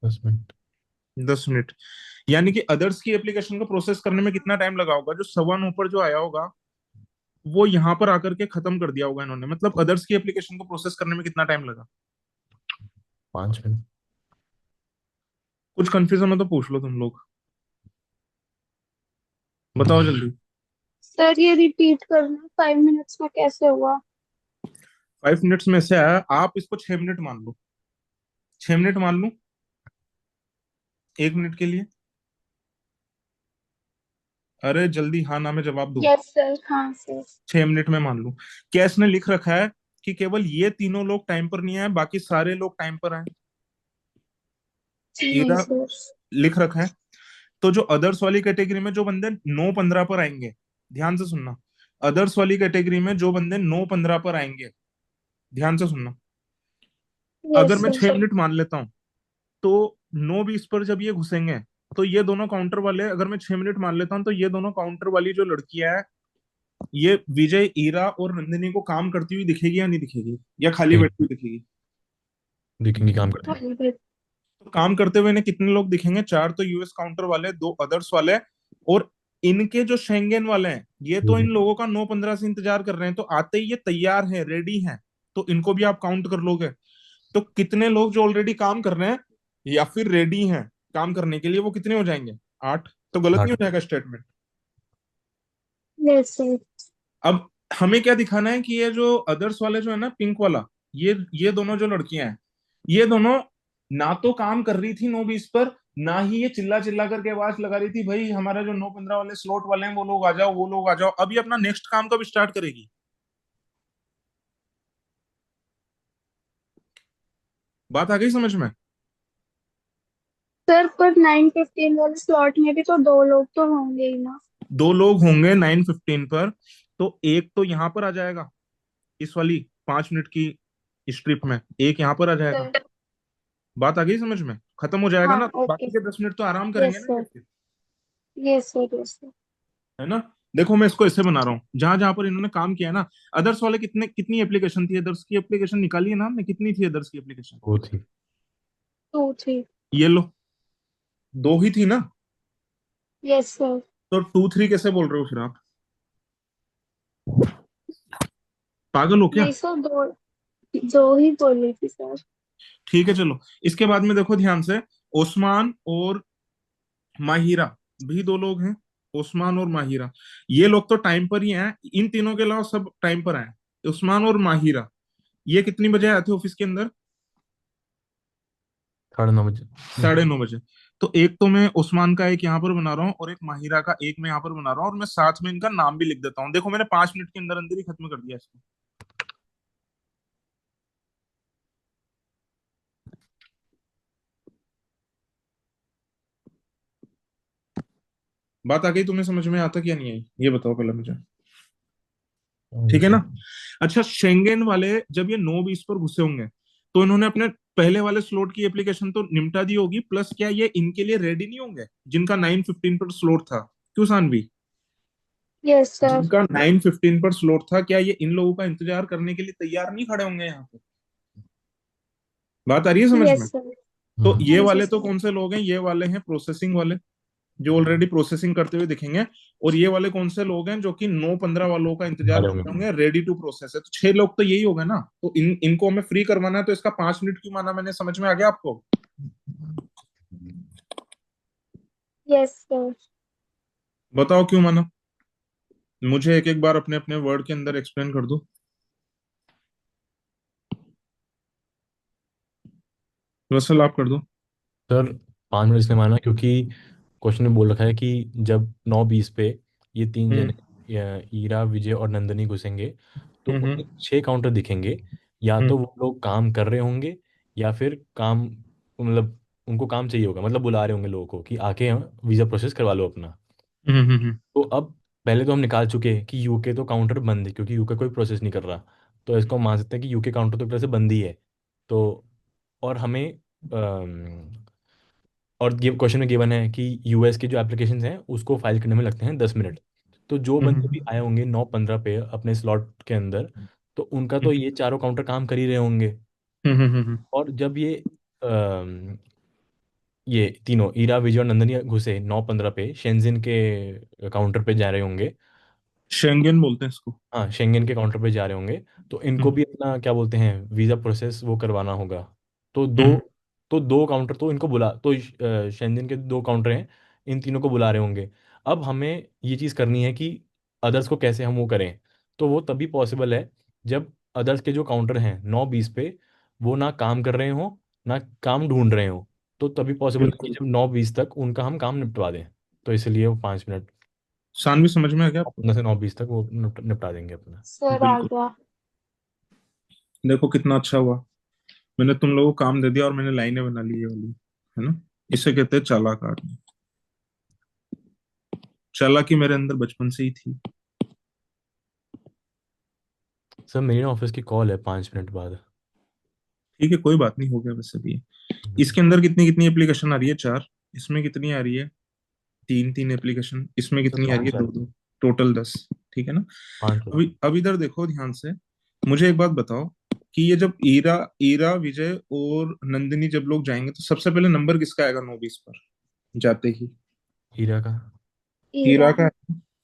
10 मिनट। 10 मिनट। यानी कि अदर्स की एप्लीकेशन को प्रोसेस करने में कितना टाइम लगा होगा? जो 9:15 पर जो आया होगा, वो यहाँ पर आकर के खत्म कर दिया होगा इन्होंने। मतलब अदर्स की एप्लीकेशन को प्रोसेस करने में कितना टाइम लगा? 5 मिनट। कुछ कंफ्यूजन हो तो पूछ लो तुम लोग, बताओ हम्म। जल्दी। सर ये रिपीट करना, 5 मिनट्स में कैसे हुआ? 5 मिनट्स में से आया, आप इसको 6 मिनट मान लो। 6 मिनट मान लो 1 मिनट के लिए। अरे जल्दी हाँ ना में जवाब दो। यस सर, हाँ सर। 6 मिनट में मान लो। क्या इसने लिख रखा है कि केवल ये तीनों लोग टाइम पर नहीं आए, बाकी सारे लोग टाइम पर आए? नहीं इधर सर। लिख रखा है। तो जो अदर्स वाली कैटेगरी में जो बंदे 9:15 पर आएंगे, ध्यान से सुनना। अदर्स वाली कैटेगरी में जो बंदे 9:15 पर आएंगे, ध्यान से सुनना। अगर यस मैं सर। 6 मिनट मान लेता हूँ, तो 9:20 पर जब ये घुसेंगे, तो ये दोनों काउंटर वाले, अगर मैं 6 मिनट मान लेता हूँ, तो ये दोनों काउंटर वाली जो लड़कियां है, ये विजय, ईरा और नंदिनी को काम करती हुई दिखेगी या नहीं दिखेगी, या खाली नहीं बैठी हुई दिखेगी? दिखेंगे काम करते हैं। खाली बैठ। तो काम करते हुए ने कितने लोग दिखेंगे? 4 तो यूएस काउंटर वाले, 2 अदर्स वाले, और इनके जो शेंगेन वाले हैं, ये वो तो इन भी। लोगों का 9:15 से इंतजार कर रहे हैं। तो आते ही ये तैयार है, रेडी है। तो इनको भी आप काउंट कर लोगे। तो कितने लोग जो ऑलरेडी काम कर रहे हैं या फिर रेडी हैं काम करने के लिए, वो कितने हो जाएंगे? 8। तो गलत नहीं 8। हो जाएगा स्टेटमेंट? Yes sir. अब हमें क्या दिखाना है कि ये जो अदर्स वाले जो है ना, पिंक वाला, ये दोनों जो लड़कियां हैं, ये दोनों ना तो काम कर रही थी 9:20 पर, ना ही ये चिल्ला चिल्ला करके आवाज लगा रही थी भाई हमारा जो 9:15 वाले स्लॉट वाले हैं वो लोग आ जाओ, वो लोग आ जाओ। अब ये अपना नेक्स्ट काम कब स्टार्ट करेगी? बात आ गई समझ में? सर पर 9:15 वाले स्लॉट में भी तो 2 लोग तो होंगे ही ना। 2 लोग होंगे 9:15 पर, तो एक तो यहाँ पर आ जाएगा इस वाली 5 मिनट की स्ट्रिप में, एक यहाँ पर आ जाएगा। सर बात आ गई समझ में? खत्म हो जाएगा हाँ ना, ओके। बाकी के 10 मिनट तो आराम करेंगे यस ना ये सर। फिर, यस सर। Yes sir. है ना? देखो मैं इसको ऐसे बना रहा हूँ, जहां जहां पर इन्होंने काम किया है ना। अदर्स वाले कितनी एप्लीकेशन थी, अदर्स की एप्लीकेशन निकाली है ना हमने, कितनी थी अदर्स की एप्लीकेशन? वो थी। 2 3। ये लो, 2 ही थी ना? Yes sir. तो 2 3 कैसे बोल रहे हो फिर आप? पागल हो क्या? नहीं सर, दो दो ही बोली थी सर। ठीक है चलो, इसके बाद में देखो ध्यान से, ओस्मान और माहिरा भी 2 लोग हैं। ओस्मान और माहिरा, ये लोग तो टाइम पर ही हैं, इन तीनों के अलावा सब टाइम पर आए। उस्मान और माहिरा ये कितनी बजे आए थे ऑफिस के अंदर? 9:30 बजे। 9:30 बजे। तो एक तो मैं उस्मान का एक यहाँ पर बना रहा हूँ और एक माहिरा का एक मैं यहाँ पर बना रहा हूँ, और मैं साथ में इनका नाम भी लिख देता हूँ। देखो मैंने 5 मिनट के अंदर अंदर ही खत्म कर दिया इसको। बात आ गई तुम्हें समझ में? आता क्या नहीं आई ये बताओ पहले मुझे, ठीक है ना? अच्छा, शेंगेन वाले जब ये 9:20 पर घुसे होंगे, तो इन्होंने अपने पहले वाले स्लॉट की एप्लीकेशन तो निपटा दी होगी, प्लस क्या ये इनके लिए रेडी नहीं होंगे जिनका 9:15 पर स्लॉट था? क्यों सानवी? Yes sir. जिनका 9:15 पर स्लॉट था, क्या ये इन लोगों का इंतजार करने के लिए तैयार नहीं खड़े होंगे यहाँ पे? बात आ रही है समझ यस में? सर। तो ये हाँ जी वाले तो सर। कौन से लोग हैं? ये वाले हैं प्रोसेसिंग वाले, जो ऑलरेडी प्रोसेसिंग करते हुए दिखेंगे। और ये वाले कौन से लोग हैं जो कि 9:15 वालों का इंतजार अरे कर होंगे। रहे होंगे, रेडी टू प्रोसेस है? तो 6 लोग तो यही हो गए ना। तो इनको हमें फ्री करवाना है, तो इसका 5 मिनट क्यों माना मैंने, समझ में आ गया आपको? Yes sir. बताओ क्यों माना? मुझे एक एक बार अपने अपने वर्ड के अंदर एक्सप्लेन कर दो। रसल आप कर दो। सर 5 मिनट इसलिए माना क्योंकि क्वेश्चन में बोल रखा है कि जब 9:20 पे ये तीन हम्म जने ईरा, विजय और नंदनी घुसेंगे, तो हम्म उन्हें 6 काउंटर दिखेंगे। या हम्म तो वो लोग काम कर रहे होंगे, या फिर काम, मतलब उनको काम चाहिए होगा, मतलब बुला रहे होंगे लोगों को कि आके वीज़ा प्रोसेस करवा लो अपना। हम्म। तो अब पहले तो हम निकाल चुके हैं कि यूके तो काउंटर बंद है, क्योंकि यूके कोई प्रोसेस नहीं कर रहा। तो इसको हम मान सकते हैं कि यूके काउंटर तो एक तरह से बंद ही है। तो और हमें और ये क्वेश्चन में गिवन है कि यूएस की जो एप्लीकेशन हैं उसको फाइल करने में लगते हैं 10 मिनट। तो जो बंदे भी हम्म आए होंगे 9:15 पे अपने स्लॉट के अंदर, तो उनका तो ये चारों काउंटर काम कर ही रहे होंगे। हम्म। और जब ये तीनों ईरा, विजय और नंदनी घुसे 9:15 पे शेंजिन के काउंटर पे जा रहे होंगे। शेंगेन बोलते हैं इसको। हाँ, शेंगेन के काउंटर पे जा रहे होंगे। तो इनको हम्म भी अपना क्या बोलते हैं, वीज़ा प्रोसेस वो करवाना होगा। तो दो हम्म तो दो काउंटर तो इनको बुला, तो शेंजन के 2 काउंटर हैं, इन तीनों को बुला रहे होंगे। अब हमें ये चीज़ करनी है कि अदर्स को कैसे हम वो करें। तो वो तभी पॉसिबल है जब अदर्स के जो काउंटर हैं 9:20 पे, वो ना काम कर रहे हों, ना काम ढूंढ रहे हों। तो तभी पॉसिबल है कि बिल्कुल। जब 9:20 तक उनका हम काम निपटवा दें। तो इसलिए वो 5 मिनट, सानवी समझ में आ गया आपको? 9 से 9:20 तक वो निपटा देंगे अपना। सर आ बिल्कुल। गया। देखो कितना अच्छा हुआ, मैंने तुम लोगों को काम दे दिया और मैंने लाइनें बना ली ये वाली, है ना? इसे कहते हैं चालाक आदमी। चालाकी मेरे अंदर बचपन से ही थी। सर मेरी ना ऑफिस की कॉल है 5 मिनट बाद। ठीक है कोई बात नहीं, हो गया वैसे भी। हम्म। इसके अंदर कितनी कितनी एप्लीकेशन आ रही है? 4। इसमें कितनी आ रही है? 3 3 एप्लीकेशन। इसमें सर कितनी आ रही 5 है? आ 2 रही 2। टोटल 10। ठीक है ना? 5 है। अब इधर देखो ध्यान से, मुझे एक बात बताओ कि ये जब ईरा ईरा विजय और नंदिनी जब लोग जाएंगे, तो सबसे पहले नंबर किसका आएगा 9:20 पर जाते ही? हीरा का। ईरा। हीरा का है,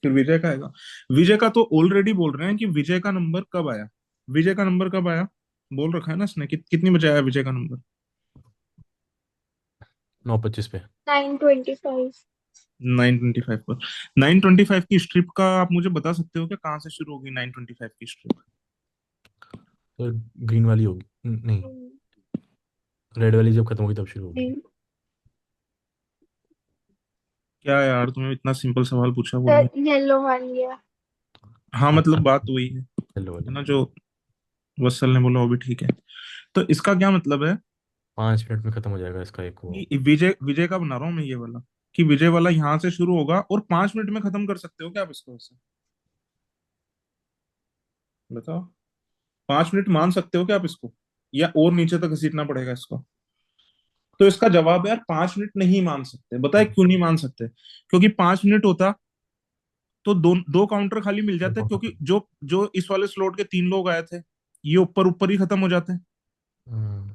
फिर विजय का आएगा। विजय का तो ऑलरेडी बोल रहे हैं कि विजय का नंबर कब आया। विजय का नंबर कब आया बोल रखा है ना इसने, कितनी बजे आया विजय का नंबर? 9:25 पे। 9:25। 9:25 पर। 9:25 की स्ट्रिप का आप मुझे बता सकते हो क्या, कहाँ से शुरू होगी 9:25 की स्ट्रिप? सर ग्रीन वाली होगी, नहीं। रेड वाली जब खत्म होगी तब शुरू होगी। जी। क्या यार, तुम्हें इतना सिंपल सवाल पूछा बोलो। सर येलो वाली है। हाँ हाँ मतलब हाँ, बात वही येलो है वाली। ना, जो वत्सल ने बोला वो भी ठीक है। तो इसका क्या मतलब है 5 मिनट में खत्म हो जाएगा इसका एक वो। कि विजय विजय का बना रहा हूँ मैं ये वाला, कि विजय वाला यहाँ से शुरू होगा और 5 मिनट में खत्म कर सकते हो क्या आप इसको वैसे? बताओ, 5 मिनट मान सकते हो क्या आप इसको, या और नीचे तक घसीटना पड़ेगा इसको? तो इसका जवाब है यार, 5 मिनट नहीं मान सकते। बताए क्यों नहीं मान सकते? क्योंकि 5 मिनट होता तो दो दो काउंटर खाली मिल जाते, क्योंकि जो जो इस वाले स्लॉट के 3 लोग आए थे, ये ऊपर ऊपर ही खत्म हो जाते। हम्म,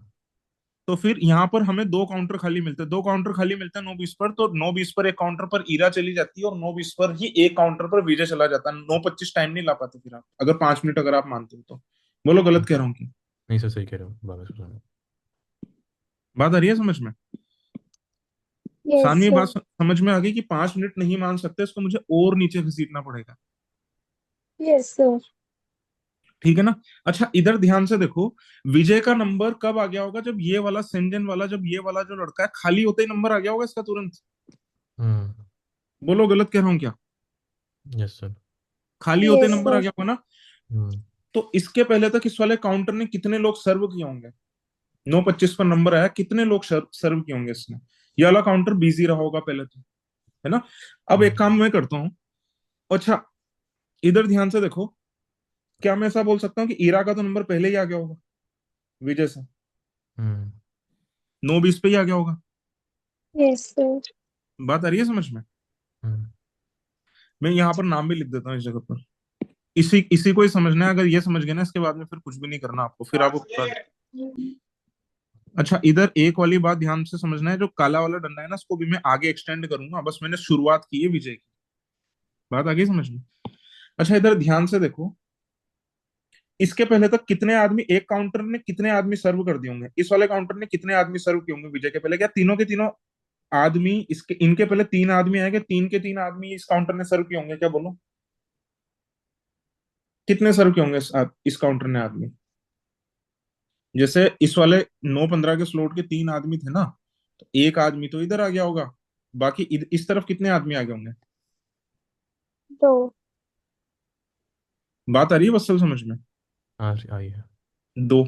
तो फिर यहाँ पर हमें 2 काउंटर खाली मिलते, 2 काउंटर खाली मिलते हैं 9:20 पर, तो 9:20 पर एक काउंटर पर ईरा चली जाती है और 9:20 पर ही एक काउंटर पर विजय चला जाता है। 9:25 टाइम नहीं ला पाते फिर आप, अगर 5 मिनट अगर आप मानते हो तो। बोलो गलत कह रहा हूँ क्या? नहीं सर सही कह रहे हो, बाबा सुन। बात आ रही है समझ में? Yes Saanvi, sir. बात समझ में आ गई कि 5 मिनट नहीं मान सकते, इसको मुझे और नीचे घसीटना पड़ेगा। Yes sir. ठीक है ना? अच्छा इधर ध्यान से देखो, विजय का नंबर कब आ गया होगा? जब ये वाला सेंजन वाला, जब ये वाला जो लड़का है खाली होते ही नंबर आ गया होगा इसका तुरंत। हम्म। बोलो गलत कह रहा हूँ क्या? Yes sir. खाली होते ही यस नंबर आ सर। गया होगा ना? हम्म। तो इसके पहले तक इस वाले काउंटर ने कितने लोग सर्व किए होंगे? 9:25 पर नंबर आया, कितने लोग सर्व किए होंगे इसने? ये वाला काउंटर बिजी रहा होगा पहले तो, है ना? अब एक काम मैं करता हूँ। अच्छा इधर ध्यान से देखो, क्या मैं ऐसा बोल सकता हूँ कि ईरा का तो नंबर पहले ही आ गया होगा विजय से? हम्म। 9:20 पे ही आ गया होगा। Yes sir. बात आ रही है समझ में? हम्म। मैं यहाँ पर नाम भी लिख देता हूँ इस जगह पर। इसी इसी को ही समझना है, अगर ये समझ गए ना इसके बाद में फिर कुछ भी नहीं करना आपको, फिर आपको अच्छा इधर एक वाली बात ध्यान से समझना है, जो काला वाला डंडा है ना, इसको भी मैं आगे एक्सटेंड करूंगा, बस मैंने शुरुआत की है विजय की। बात आ गई समझ में? अच्छा इधर ध्यान से देखो, इसके पहले तक कितने आदमी, एक काउंटर ने कितने आदमी सर्व कर दिए होंगे? इस वाले काउंटर ने कितने आदमी सर्व किए होंगे विजय के पहले? क्या तीनों के तीनों आदमी, इसके इनके पहले 3 आदमी आएंगे, 3 के 3 आदमी इस काउंटर ने सर्व किए होंगे क्या? बोलो कितने सर्व किए होंगे इस काउंटर ने आदमी? जैसे इस वाले 9:15 के स्लॉट के 3 आदमी थे ना, तो एक आदमी तो इधर आ गया होगा, बाकी इस तरफ कितने आदमी आ गए होंगे? दो। बात आ रही है बस सब समझ में? हाँ आई है। 2।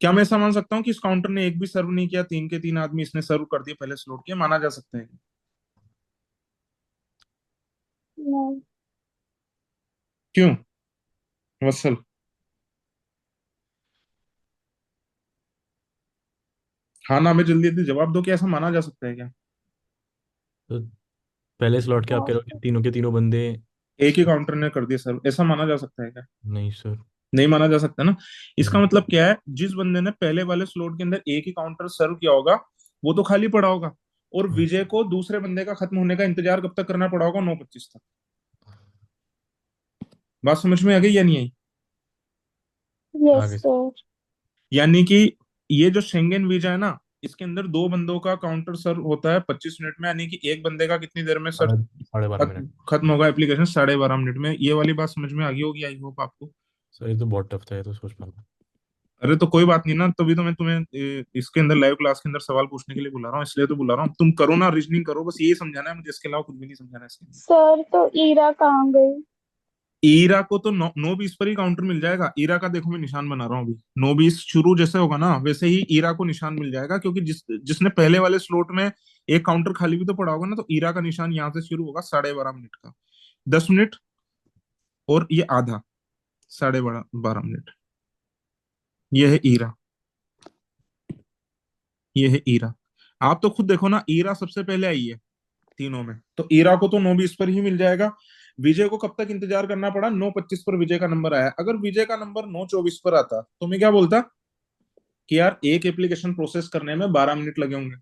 क्या मैं ऐसा मान सकता हूँ कि इस काउंटर ने एक भी सर्व नहीं किया, 3 के 3 आदमी इसने सर्व कर दिए पहले स्लॉट के, माना जा सकता है? नहीं। क्यों वत्सल? हाँ ना में जल्दी जल्दी जवाब दो, कि ऐसा माना जा सकता है क्या? तो पहले स्लॉट के आप कह रहे हो कि तीनों के तीनों बंदे। एक ही काउंटर ने कर दिया सर्व, ऐसा माना जा सकता है क्या? नहीं सर। नहीं माना जा सकता ना। इसका नहीं। मतलब क्या है, जिस बंदे ने पहले वाले स्लॉट के अंदर एक ही काउंटर सर्व किया होगा, वो तो खाली पड़ा होगा, और हम्म, विजय को दूसरे बंदे का खत्म होने का इंतजार कब तक करना पड़ा होगा? 9:25 तक। बात समझ में आ गई या नहीं आई? यस आगे से। सर। यानी कि ये जो शेंगेन वीजा है ना, इसके अंदर 2 बंदों का काउंटर सर्व होता है 25 मिनट में, यानी कि एक बंदे का कितनी देर में सर 12.5 मिनट। खत्म होगा एप्लीकेशन? 12.5 मिनट में। ये वाली बात समझ में आ गई होगी आई होप आपको। सर ये तो बहुत टफ था, ये तो सोच पाना। अरे तो कोई बात नहीं ना, तभी तो मैं तुम्हें इसके अंदर लाइव क्लास के अंदर सवाल पूछने के लिए बुला रहा हूँ, इसलिए तो बुला रहा हूँ। तुम करो ना, रीजनिंग करो, बस यही समझाना है मुझे, इसके अलावा कुछ भी नहीं समझाना है इसके अंदर। सर तो ईरा कहाँ गई? ईरा को तो 9:20 पर ही काउंटर मिल जाएगा। ईरा का देखो मैं निशान बना रहा हूँ अभी, 9:20 शुरू जैसे होगा ना वैसे ही ईरा को निशान मिल जाएगा, क्योंकि जिसने पहले वाले स्लॉट में एक काउंटर खाली भी तो पड़ा होगा ना, तो ईरा का निशान यहाँ से शुरू होगा 12:30 मिनट का। 10 मिनट और ये आधा, 12:30 मिनट। ये है ईरा, ये है ईरा। आप तो खुद देखो ना, ईरा सबसे पहले आई है तीनों में, तो ईरा को तो 9:20 पर ही मिल जाएगा। विजय को कब तक इंतजार करना पड़ा? 9:25 पर विजय का नंबर आया। अगर विजय का नंबर 9:24 पर आता तो मैं क्या बोलता कि यार एक एप्लीकेशन प्रोसेस करने में 12 मिनट लगे होंगे।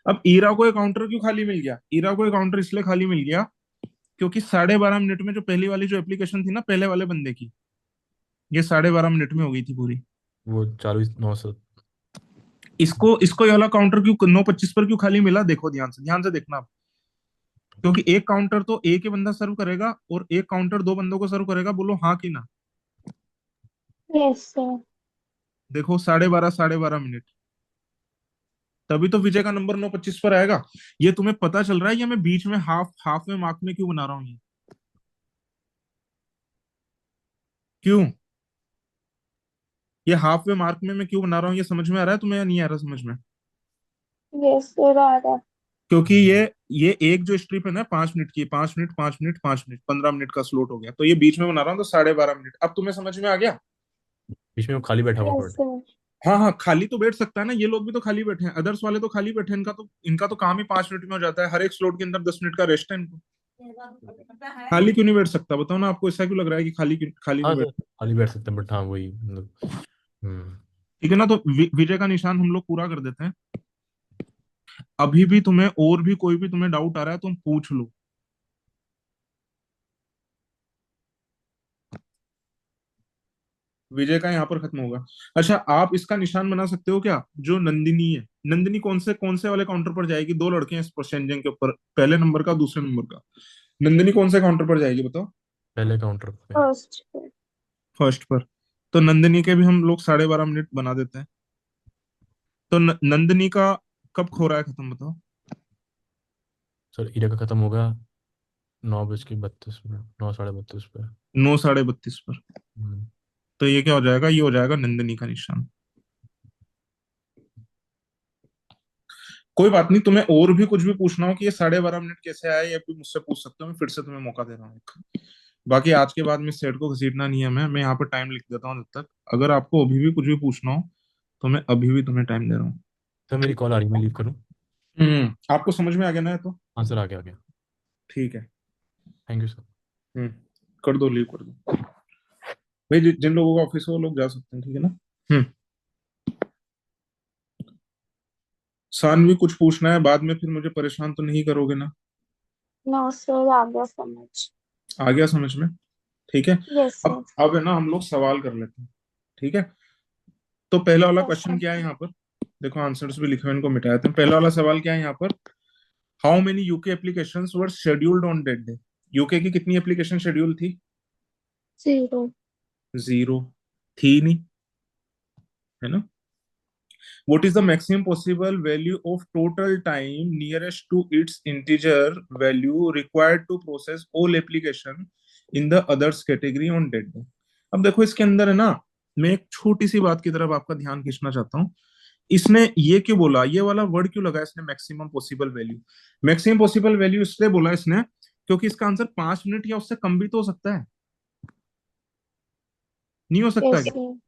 अब ईरा को एक काउंटर क्यों खाली मिल गया? ईरा को एक काउंटर इसलिए खाली मिल गया क्योंकि 12:30 मिनट में जो पहली वाली जो एप्लीकेशन थी ना पहले वाले बंदे की, ये 12:30 मिनट में हो गई थी पूरी। वो चालू 9 से। इसको इसको ये वाला काउंटर क्यों 9:25 पर क्यों खाली मिला? देखो ध्यान से देखना आप। क्योंकि एक काउंटर तो एक ही बंदा सर्व करेगा और एक काउंटर 2 बंदों को सर्व करेगा। बोलो हाँ कि ना? Yes sir. देखो 12:30 12:30 मिनट, तभी तो विजय का नंबर 925 पर आएगा। ये तुम्हें पता चल रहा है, ये मैं बीच में हाफ हाफ में मार्क में क्यों बना रहा हूँ ये? क्यों ये हाफ वे मार्क में मैं क्यों बना रहा हूँ? ये समझ में आ रहा है तुम्हें या नहीं आ रहा समझ में? यस सर, आ रहा है। क्योंकि ये एक जो स्ट्रिप है ना 5 मिनट की, 5 मिनट 5 मिनट 5 मिनट 15 मिनट का स्लोट हो गया, तो ये बीच में बना रहा हूँ तो 12.5 मिनट। अब तुम्हें समझ में आ गया? बीच में वो खाली बैठा हुआ यस प्लॉट है। सर। हाँ हाँ, खाली तो बैठ सकता है ना, ये लोग भी तो खाली बैठे हैं, अदर्स वाले तो खाली बैठे हैं, इनका तो काम ही 5 मिनट में हो जाता है, हर एक स्लॉट के अंदर 10 मिनट का रेस्ट है इनको। खाली क्यों नहीं बैठ सकता बताओ ना, आपको ऐसा क्यों लग रहा है कि खाली हाँ नहीं बैठ? सर, खाली बैठ सकते हैं, बट हाँ वही मतलब। हम्म। ठीक है ना, तो विजय का निशान हम लोग पूरा कर देते हैं। अभी भी तुम्हें और भी कोई भी तुम्हें डाउट आ रहा है तुम पूछ लो। विजय का यहाँ पर खत्म होगा। अच्छा, आप इसका निशान बना सकते हो क्या, जो नंदिनी है, नंदिनी कौन से वाले काउंटर पर जाएगी? दो लड़के हैं इस शेंजन के ऊपर, पहले नंबर का दूसरे नंबर का। नंदिनी कौन से काउंटर पर जाएगी बताओ? पहले काउंटर पे। फर्स्ट पे। फर्स्ट पर। तो नंदिनी के भी हम लोग 12.5 मिनट बना देते हैं। तो नंदिनी का कब खो रहा है खत्म बताओ? सर ईरा का खत्म होगा 9:32 मिनट, 9:32 पे। 9:32 पर। हम्म। तो ये क्या हो जाएगा? ये हो जाएगा नंदिनी का निशान। कोई बात नहीं, तुम्हें और भी कुछ भी पूछना हो कि ये 12.5 मिनट कैसे आए, ये भी मुझसे पूछ सकते हो, मैं फिर से तुम्हें मौका दे रहा हूँ एक। बाकी आज के बाद में सेट को घसीटना नहीं है, मैं यहाँ पर टाइम लिख देता हूँ जब तक। अगर आपको अभी भी कुछ भी पूछना हो तो मैं अभी भी तुम्हें टाइम दे रहा हूँ। सर मेरी कॉल आ रही है, मैं लीव करूँ? आपको समझ में आ गया ना ये तो? हाँ सर, आ गया आ गया। ठीक है। Thank you sir. हम्म कर दो, लीव कर दो भाई, जिन लोगों का ऑफिस हो वो लोग जा सकते हैं, ठीक है ना? हम्म सानवी, कुछ पूछना है बाद में, फिर मुझे परेशान तो नहीं करोगे ना? नो सर, आ गया समझ। आ गया समझ में? ठीक है। Yes sir. अब है ना, हम लोग सवाल कर लेते हैं, ठीक है? तो पहला वाला यस क्वेश्चन सर। क्या है यहाँ पर? देखो आंसर्स भी लिखे हुए हैं, इनको मिटा देते हैं। पहला वाला सवाल क्या है यहाँ पर? How many UK applications were scheduled on that day? UK की कितनी एप्लीकेशन शेड्यूल थी? 0। जीरो। थी नहीं, है ना? What is the maximum possible value of total time nearest to its integer value required to process all application in the others category on that day? अब देखो इसके अंदर है ना, मैं एक छोटी सी बात की तरफ आपका ध्यान खींचना चाहता हूँ। इसने ये क्यों बोला, ये वाला वर्ड क्यों लगा इसने, maximum possible value? Maximum possible value इसलिए बोला इसने क्योंकि इसका आंसर 5 मिनट या उससे कम भी तो हो सकता है, नहीं हो सकता यस क्या? सर।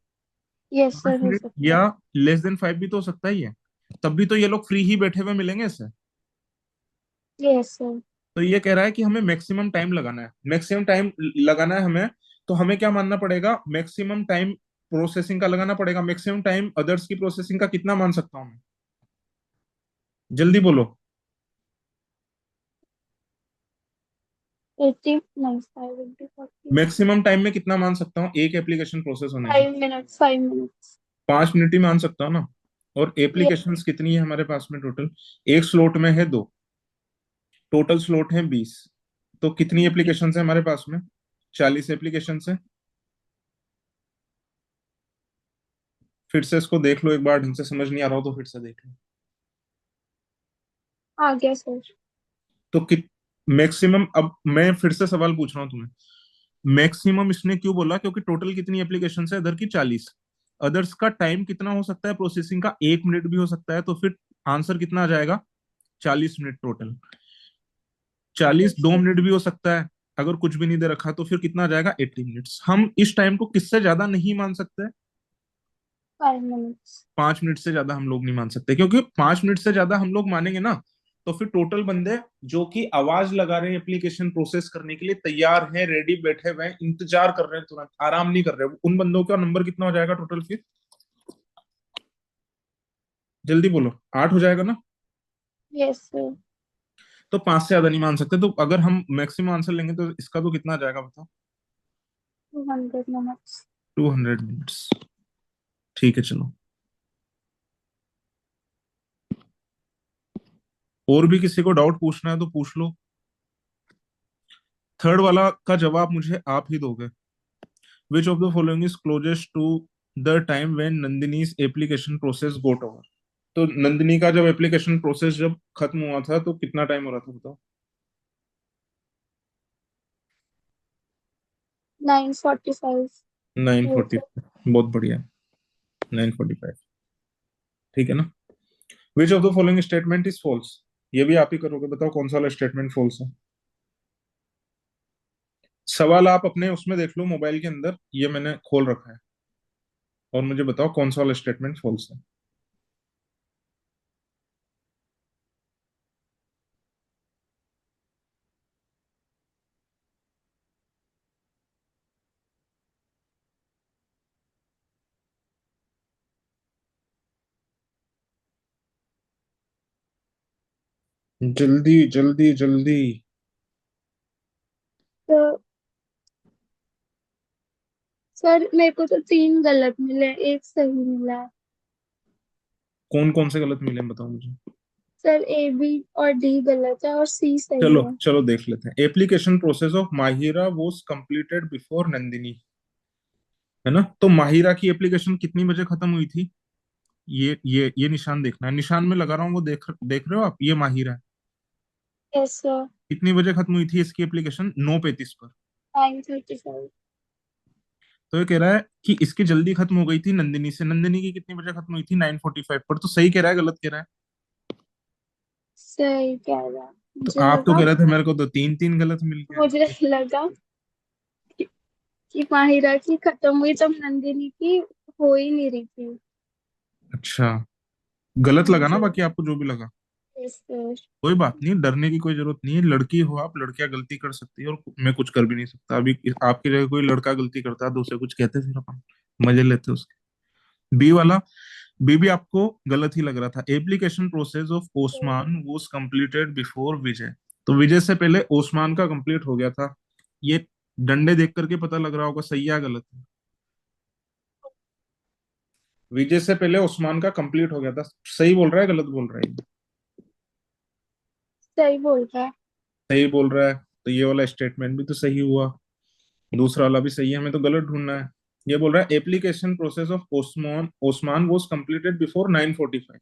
यस पांच सर, हो मिनट सकता या है। लेस देन 5 भी तो हो सकता ही है। तब भी तो ये लोग फ्री ही बैठे हुए मिलेंगे इससे। Yes sir. तो ये कह रहा है कि हमें मैक्सिमम टाइम लगाना है, मैक्सिमम टाइम लगाना है हमें। तो हमें क्या मानना पड़ेगा? मैक्सिमम टाइम प्रोसेसिंग का लगाना पड़ेगा। मैक्सिमम टाइम अदर्स की प्रोसेसिंग का कितना मान सकता हूँ मैं? जल्दी बोलो। 80 नहीं, 5 इंटू 40। मैक्सिमम टाइम में कितना मान सकता हूँ एक एप्लीकेशन प्रोसेस होने में? 5 मिनट्स, 5 मिनट्स। 5 मिनट ही मान सकता हूँ ना? और यस। एप्लीकेशंस कितनी है हमारे पास में टोटल? एक स्लॉट में है दो, टोटल स्लॉट है 20। तो कितनी एप्लीकेशन है हमारे पास में? 40 एप्लीकेशन है। फिर से इसको देख लो एक बार, ढंग से समझ नहीं आ रहा हो तो फिर से देख लो। आ गया सर। तो कित मैक्सिमम, अब मैं फिर से सवाल पूछ रहा हूँ तुम्हें, मैक्सिमम इसने क्यों बोला? क्योंकि टोटल कितनी एप्लीकेशन है अदर की? 40। अदर्स का टाइम कितना हो सकता है प्रोसेसिंग का? 1 मिनट भी हो सकता है, तो फिर आंसर कितना आ जाएगा? 40 मिनट टोटल। 40 यस दो सर। मिनट भी हो सकता है, अगर कुछ भी नहीं दे रखा तो फिर कितना आ जाएगा? 80 मिनट्स। हम इस टाइम को किससे ज्यादा नहीं मान सकते? 5 मिनट्स। 5 मिनट से ज्यादा हम लोग नहीं मान सकते, क्योंकि 5 मिनट से ज्यादा हम लोग मानेंगे ना तो फिर टोटल बंदे जो कि आवाज लगा रहे हैं एप्लीकेशन प्रोसेस करने के लिए, तैयार हैं, रेडी बैठे हुए हैं, इंतजार कर रहे हैं, तुरंत आराम नहीं कर रहे, उन बंदों का नंबर कितना हो जाएगा टोटल फिर? जल्दी बोलो। 8 हो जाएगा ना? Yes sir. तो 5 से ज्यादा नहीं मान सकते, तो अगर हम मैक्सिमम आंसर लेंगे तो इसका तो कितना आ जाएगा बताओ? 200 मिनट्स। 200 मिनट्स। ठीक है चलो। और भी किसी को डाउट पूछना है तो पूछ लो। थर्ड वाला का जवाब मुझे आप ही दोगे। Which of the following is closest to the time when Nandini's application process got over? तो नंदिनी का जब एप्लीकेशन प्रोसेस जब खत्म हुआ था तो कितना टाइम हो रहा था बताओ? 9:45। 9:40। बहुत बढ़िया। 9:45। ठीक है ना? Which of the following statement is false? ये भी आप ही करोगे, बताओ कौन सा वाला स्टेटमेंट फॉल्स है। सवाल आप अपने उसमें देख लो, मोबाइल के अंदर ये मैंने खोल रखा है, और मुझे बताओ कौन सा वाला स्टेटमेंट फॉल्स है। जल्दी जल्दी जल्दी। तो सर मेरे को तो 3 गलत मिले, एक सही मिला है। कौन कौन से गलत मिले हैं बताओ मुझे। सर ए बी और डी गलत है और सी सही चलो है। चलो देख लेते हैं। Application process of Mahira was completed before Nandini, है ना? तो माहिरा की एप्लीकेशन कितनी बजे खत्म हुई थी? ये निशान देखना है, निशान में लगा रहा हूँ, वो देख देख रहे हो आप, ये माहिरा है। Yes sir. कितनी बजे खत्म हुई थी इसकी एप्लीकेशन? 9:35 पर। 9:35। तो ये कह रहा है कि इसकी जल्दी खत्म हो गई थी नंदिनी से। नंदिनी की कितनी बजे खत्म हुई थी? 9:45 पर। तो सही कह रहा है गलत कह रहा है? सही कह रहा है। तो मुझे आप तो लगा कह रहे थे मेरे को तो तीन तीन गलत मिल गया। मुझे लगा कि, कि माहिरा की खत्म हुई तब नंदिनी की हो ही नहीं रही थी। अच्छा, गलत लगा ना जी। बाकी आपको जो भी लगा? Yes sir. कोई बात नहीं, डरने की कोई जरूरत नहीं है। लड़की हो आप, लड़कियां गलती कर सकती है और मैं कुछ कर भी नहीं सकता। अभी आपकी जगह कोई लड़का गलती करता तो उसे कुछ कहते, फिर अपन मजे लेते उसके। बी वाला, बी भी आपको गलत ही लग रहा था। Application process of Osman was completed before Vijay. तो विजय से पहले ओस्मान का कंप्लीट हो गया था। ये डंडे देख करके पता लग रहा होगा सही या गलत है। विजय से पहले ओस्मान का कंप्लीट हो गया था। सही बोल रहा है गलत बोल रहा है? सही बोल रहा है। सही बोल रहा है। तो ये वाला स्टेटमेंट भी तो सही हुआ, दूसरा वाला भी सही है। हमें तो गलत ढूंढना है। ये बोल रहा है application process of Osman Osman was completed before 9:45।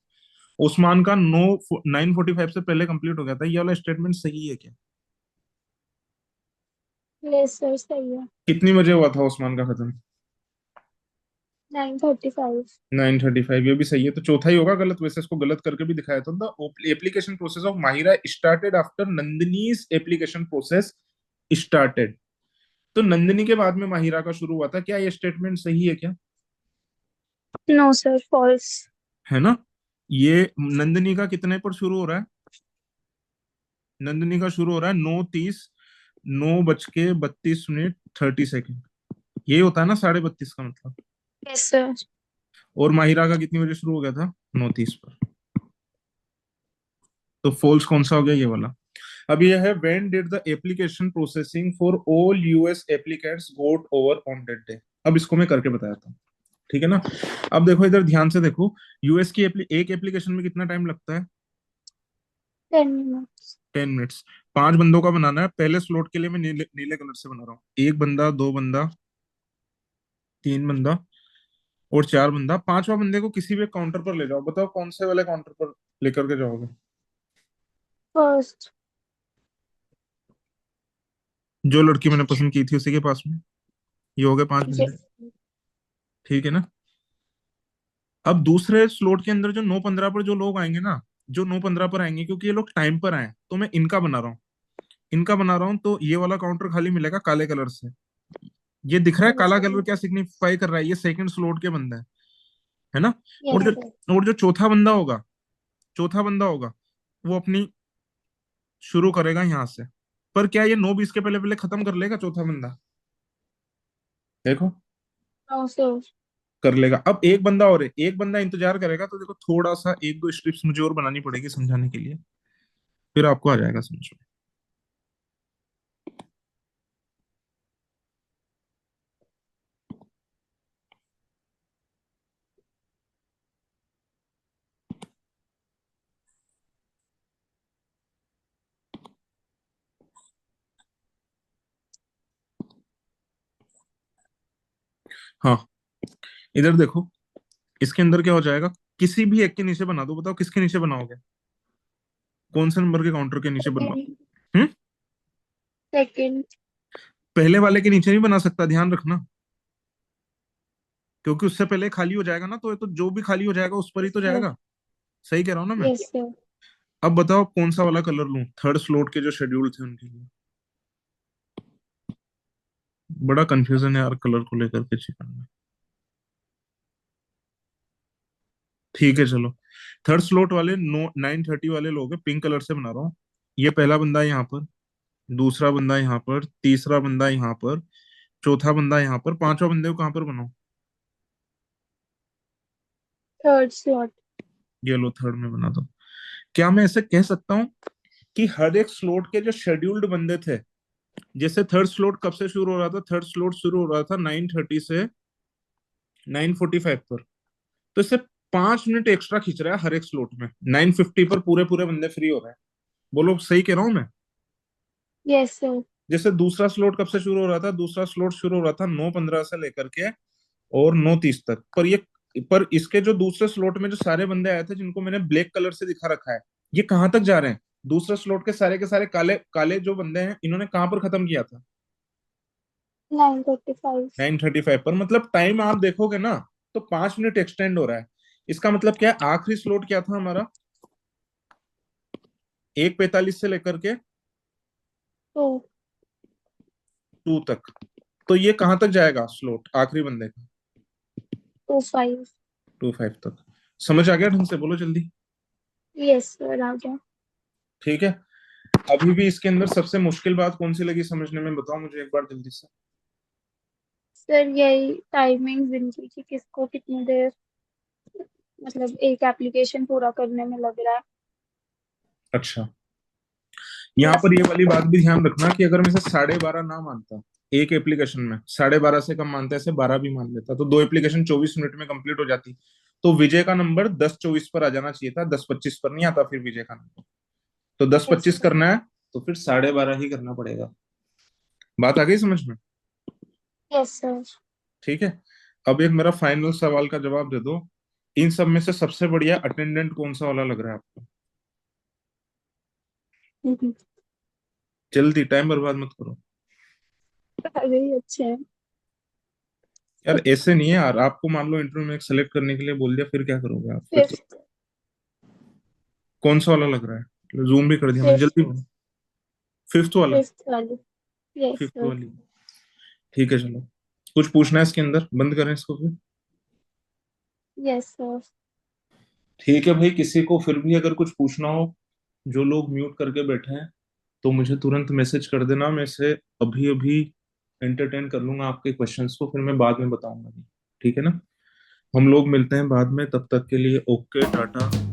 Osman का 9:45 से पहले कंप्लीट हो गया था। ये वाला स्टेटमेंट सही है क्या? यस सर सही है। कितनी बजे हुआ था ओस्मान का खत्म? 9:35। 9:35। ये भी सही है। तो चौथा ही होगा गलत। वैसे इसको गलत करके भी दिखाया था। The application process of Mahira started after Nandini's application process started. तो नंदिनी के बाद में माहिरा का शुरू हुआ था। क्या ये स्टेटमेंट सही है क्या? No sir false. है ना? ये नंदिनी का कितने पर शुरू हो रहा है? नंदिनी का शुरू हो रहा है 9:30, 9:32 30 सेकेंड। ये होता है ना 32:30 का मतलब। Yes sir. और माहिरा का कितनी बजे शुरू हो गया था? 9:30 पर। तो फॉल्स कौन सा हो गया? ये वाला। अब ये है when did the application processing for all US applicants got over on that day. अब इसको मैं करके बताता हूँ, ठीक है ना? अब देखो इधर ध्यान से देखो। यूएस की एक एप्लीकेशन में कितना टाइम लगता है? 10 मिनट्स। 10 मिनट्स। 5 बंदों का बनाना है। पहले स्लॉट के लिए मैं नीले नीले कलर से बना रहा हूँ। एक बंदा, दो बंदा, तीन बंदा और चार बंदा। पांचवा बंदे को किसी भी काउंटर पर ले जाओ। बताओ कौन से वाले काउंटर पर लेकर के जाओगे? फर्स्ट। जो लड़की मैंने पसंद की थी उसी के पास में। ये हो गए 5 बंदे। यस। ठीक है ना? अब दूसरे स्लॉट के अंदर जो 9:15 पर जो लोग आएंगे ना, जो 9:15 पर आएंगे, क्योंकि ये लोग टाइम पर आए, तो मैं इनका बना रहा हूँ। इनका बना रहा हूँ तो ये वाला काउंटर खाली मिलेगा काले कलर से। ये दिख रहा है यस काला सर। कलर क्या सिग्निफाई कर रहा है? ये सेकंड स्लॉट के बंदा है ना? और यस जो सर। और जो चौथा बंदा होगा, चौथा बंदा होगा, वो अपनी शुरू करेगा यहाँ से। पर क्या ये 9:20 के पहले पहले खत्म कर लेगा चौथा बंदा? देखो, नो सर। कर लेगा। अब एक बंदा और है, एक बंदा इंतजार करेगा। तो देखो थोड़ा सा एक दो स्ट्रिप्स मुझे और बनानी पड़ेगी समझाने के लिए, फिर आपको आ जाएगा समझ में। हाँ, इधर देखो। इसके अंदर क्या हो जाएगा, किसी भी एक के नीचे बना दो, बताओ किसके नीचे बनाओगे, कौन से नंबर के काउंटर के नीचे बनवा। हम्म। सेकंड। पहले वाले के नीचे नहीं बना सकता, ध्यान रखना, क्योंकि उससे पहले खाली हो जाएगा ना, तो ये तो जो भी खाली हो जाएगा उस पर ही तो जाएगा। सही कह रहा हूँ ना मैं। Yes sir. अब बताओ कौन सा वाला कलर लूं, थर्ड स्लॉट के जो शेड्यूल थे उनके लिए। बड़ा कंफ्यूजन है यार कलर को लेकर के चिकन में। ठीक है चलो, थर्ड स्लॉट वाले 9:30 वाले लोग हैं, पिंक कलर से बना रहा हूँ। ये पहला बंदा यहाँ पर, दूसरा बंदा यहाँ पर, तीसरा बंदा यहाँ पर, चौथा बंदा यहाँ पर, पांचवा बंदे को कहाँ पर बनाओ। Third slot. ये लो थर्ड में बना दो। क्या मैं ऐसे कह सकता हूँ कि हर एक स्लॉट के जो शेड्यूल्ड बंदे थे, जैसे थर्ड स्लॉट कब से शुरू हो रहा था, थर्ड स्लॉट शुरू हो रहा था 9:30 से 9:45 पर, तो इससे 5 मिनट एक्स्ट्रा खींच रहा है हर एक स्लॉट में। 9:50 पर पूरे पूरे बंदे फ्री हो रहे हैं। बोलो सही कह रहा हूँ मैं। Yes sir. जैसे दूसरा स्लॉट कब से शुरू हो रहा था, दूसरा स्लॉट शुरू हो रहा था 9:15 से लेकर के और 9:30 तक, पर इसके जो दूसरे स्लॉट में जो सारे बंदे आए थे जिनको मैंने ब्लैक कलर से दिखा रखा है, ये कहाँ तक जा रहे हैं, दूसरे स्लॉट के सारे काले काले जो बंदे हैं, इन्होंने कहाँ पर खत्म किया था, 9:35। 9:35 पर। मतलब टाइम आप देखोगे ना, तो 5 मिनट एक्सटेंड हो रहा है। इसका मतलब क्या है, आखिरी स्लॉट क्या था हमारा, 1:45 से लेकर के टू। 2 तक। तो ये कहाँ तक जाएगा स्लॉट आखिरी बंदे का, 2:05। 2:05 तक। समझ आ गया ढंग से, बोलो जल्दी। यस सर आ गया। ठीक है। अभी भी इसके अंदर सबसे मुश्किल बात कौन सी लगी समझने में, बताओ मुझे एक बार जल्दी से। सर यही टाइमिंग इनकी कि किसको कितनी देर मतलब एक एप्लीकेशन पूरा करने में लग रहा है। अच्छा, यहाँ यस पर ये सर। वाली बात भी ध्यान रखना कि अगर मैं से 12:30 ना मानता एक एप्लीकेशन में, 12:30 से कम मानता, ऐसे 12 भी मान लेता, तो दो एप्लीकेशन 24 मिनट में कंप्लीट हो जाती, तो विजय का नंबर 10:24 पर आ जाना चाहिए था, 10:25 पर नहीं आता फिर विजय का नंबर। तो दस यस पच्चीस सर। करना है, तो फिर 12:30 ही करना पड़ेगा। बात आ गई समझ में। Yes sir. ठीक है। अब एक मेरा फाइनल सवाल का जवाब दे दो, इन सब में से सबसे बढ़िया अटेंडेंट कौन सा वाला लग रहा है आपको, जल्दी, टाइम बर्बाद मत करो। अरे अच्छे हैं। यार ऐसे नहीं है यार, आपको मान लो इंटरव्यू में सेलेक्ट करने के लिए बोल दिया, फिर क्या करोगे आप, फिर तो फिफ्थ। कौन सा वाला लग रहा है, जूम भी कर दिया मैंने, फिफ्थ। जल्दी बोलो। फिफ्थ वाला। फिफ्थ वाली। Yes fifth sir. वाली। ठीक है चलो, कुछ पूछना है इसके अंदर, बंद करें इसको फिर। Yes sir. ठीक है भाई, किसी को फिर भी अगर कुछ पूछना हो, जो लोग म्यूट करके बैठे हैं, तो मुझे तुरंत मैसेज कर देना, मैं इसे अभी अभी एंटरटेन कर लूंगा आपके क्वेश्चंस को, फिर मैं बाद में बताऊंगा। ठीक है ना। हम लोग मिलते हैं बाद में, तब तक के लिए ओके टाटा।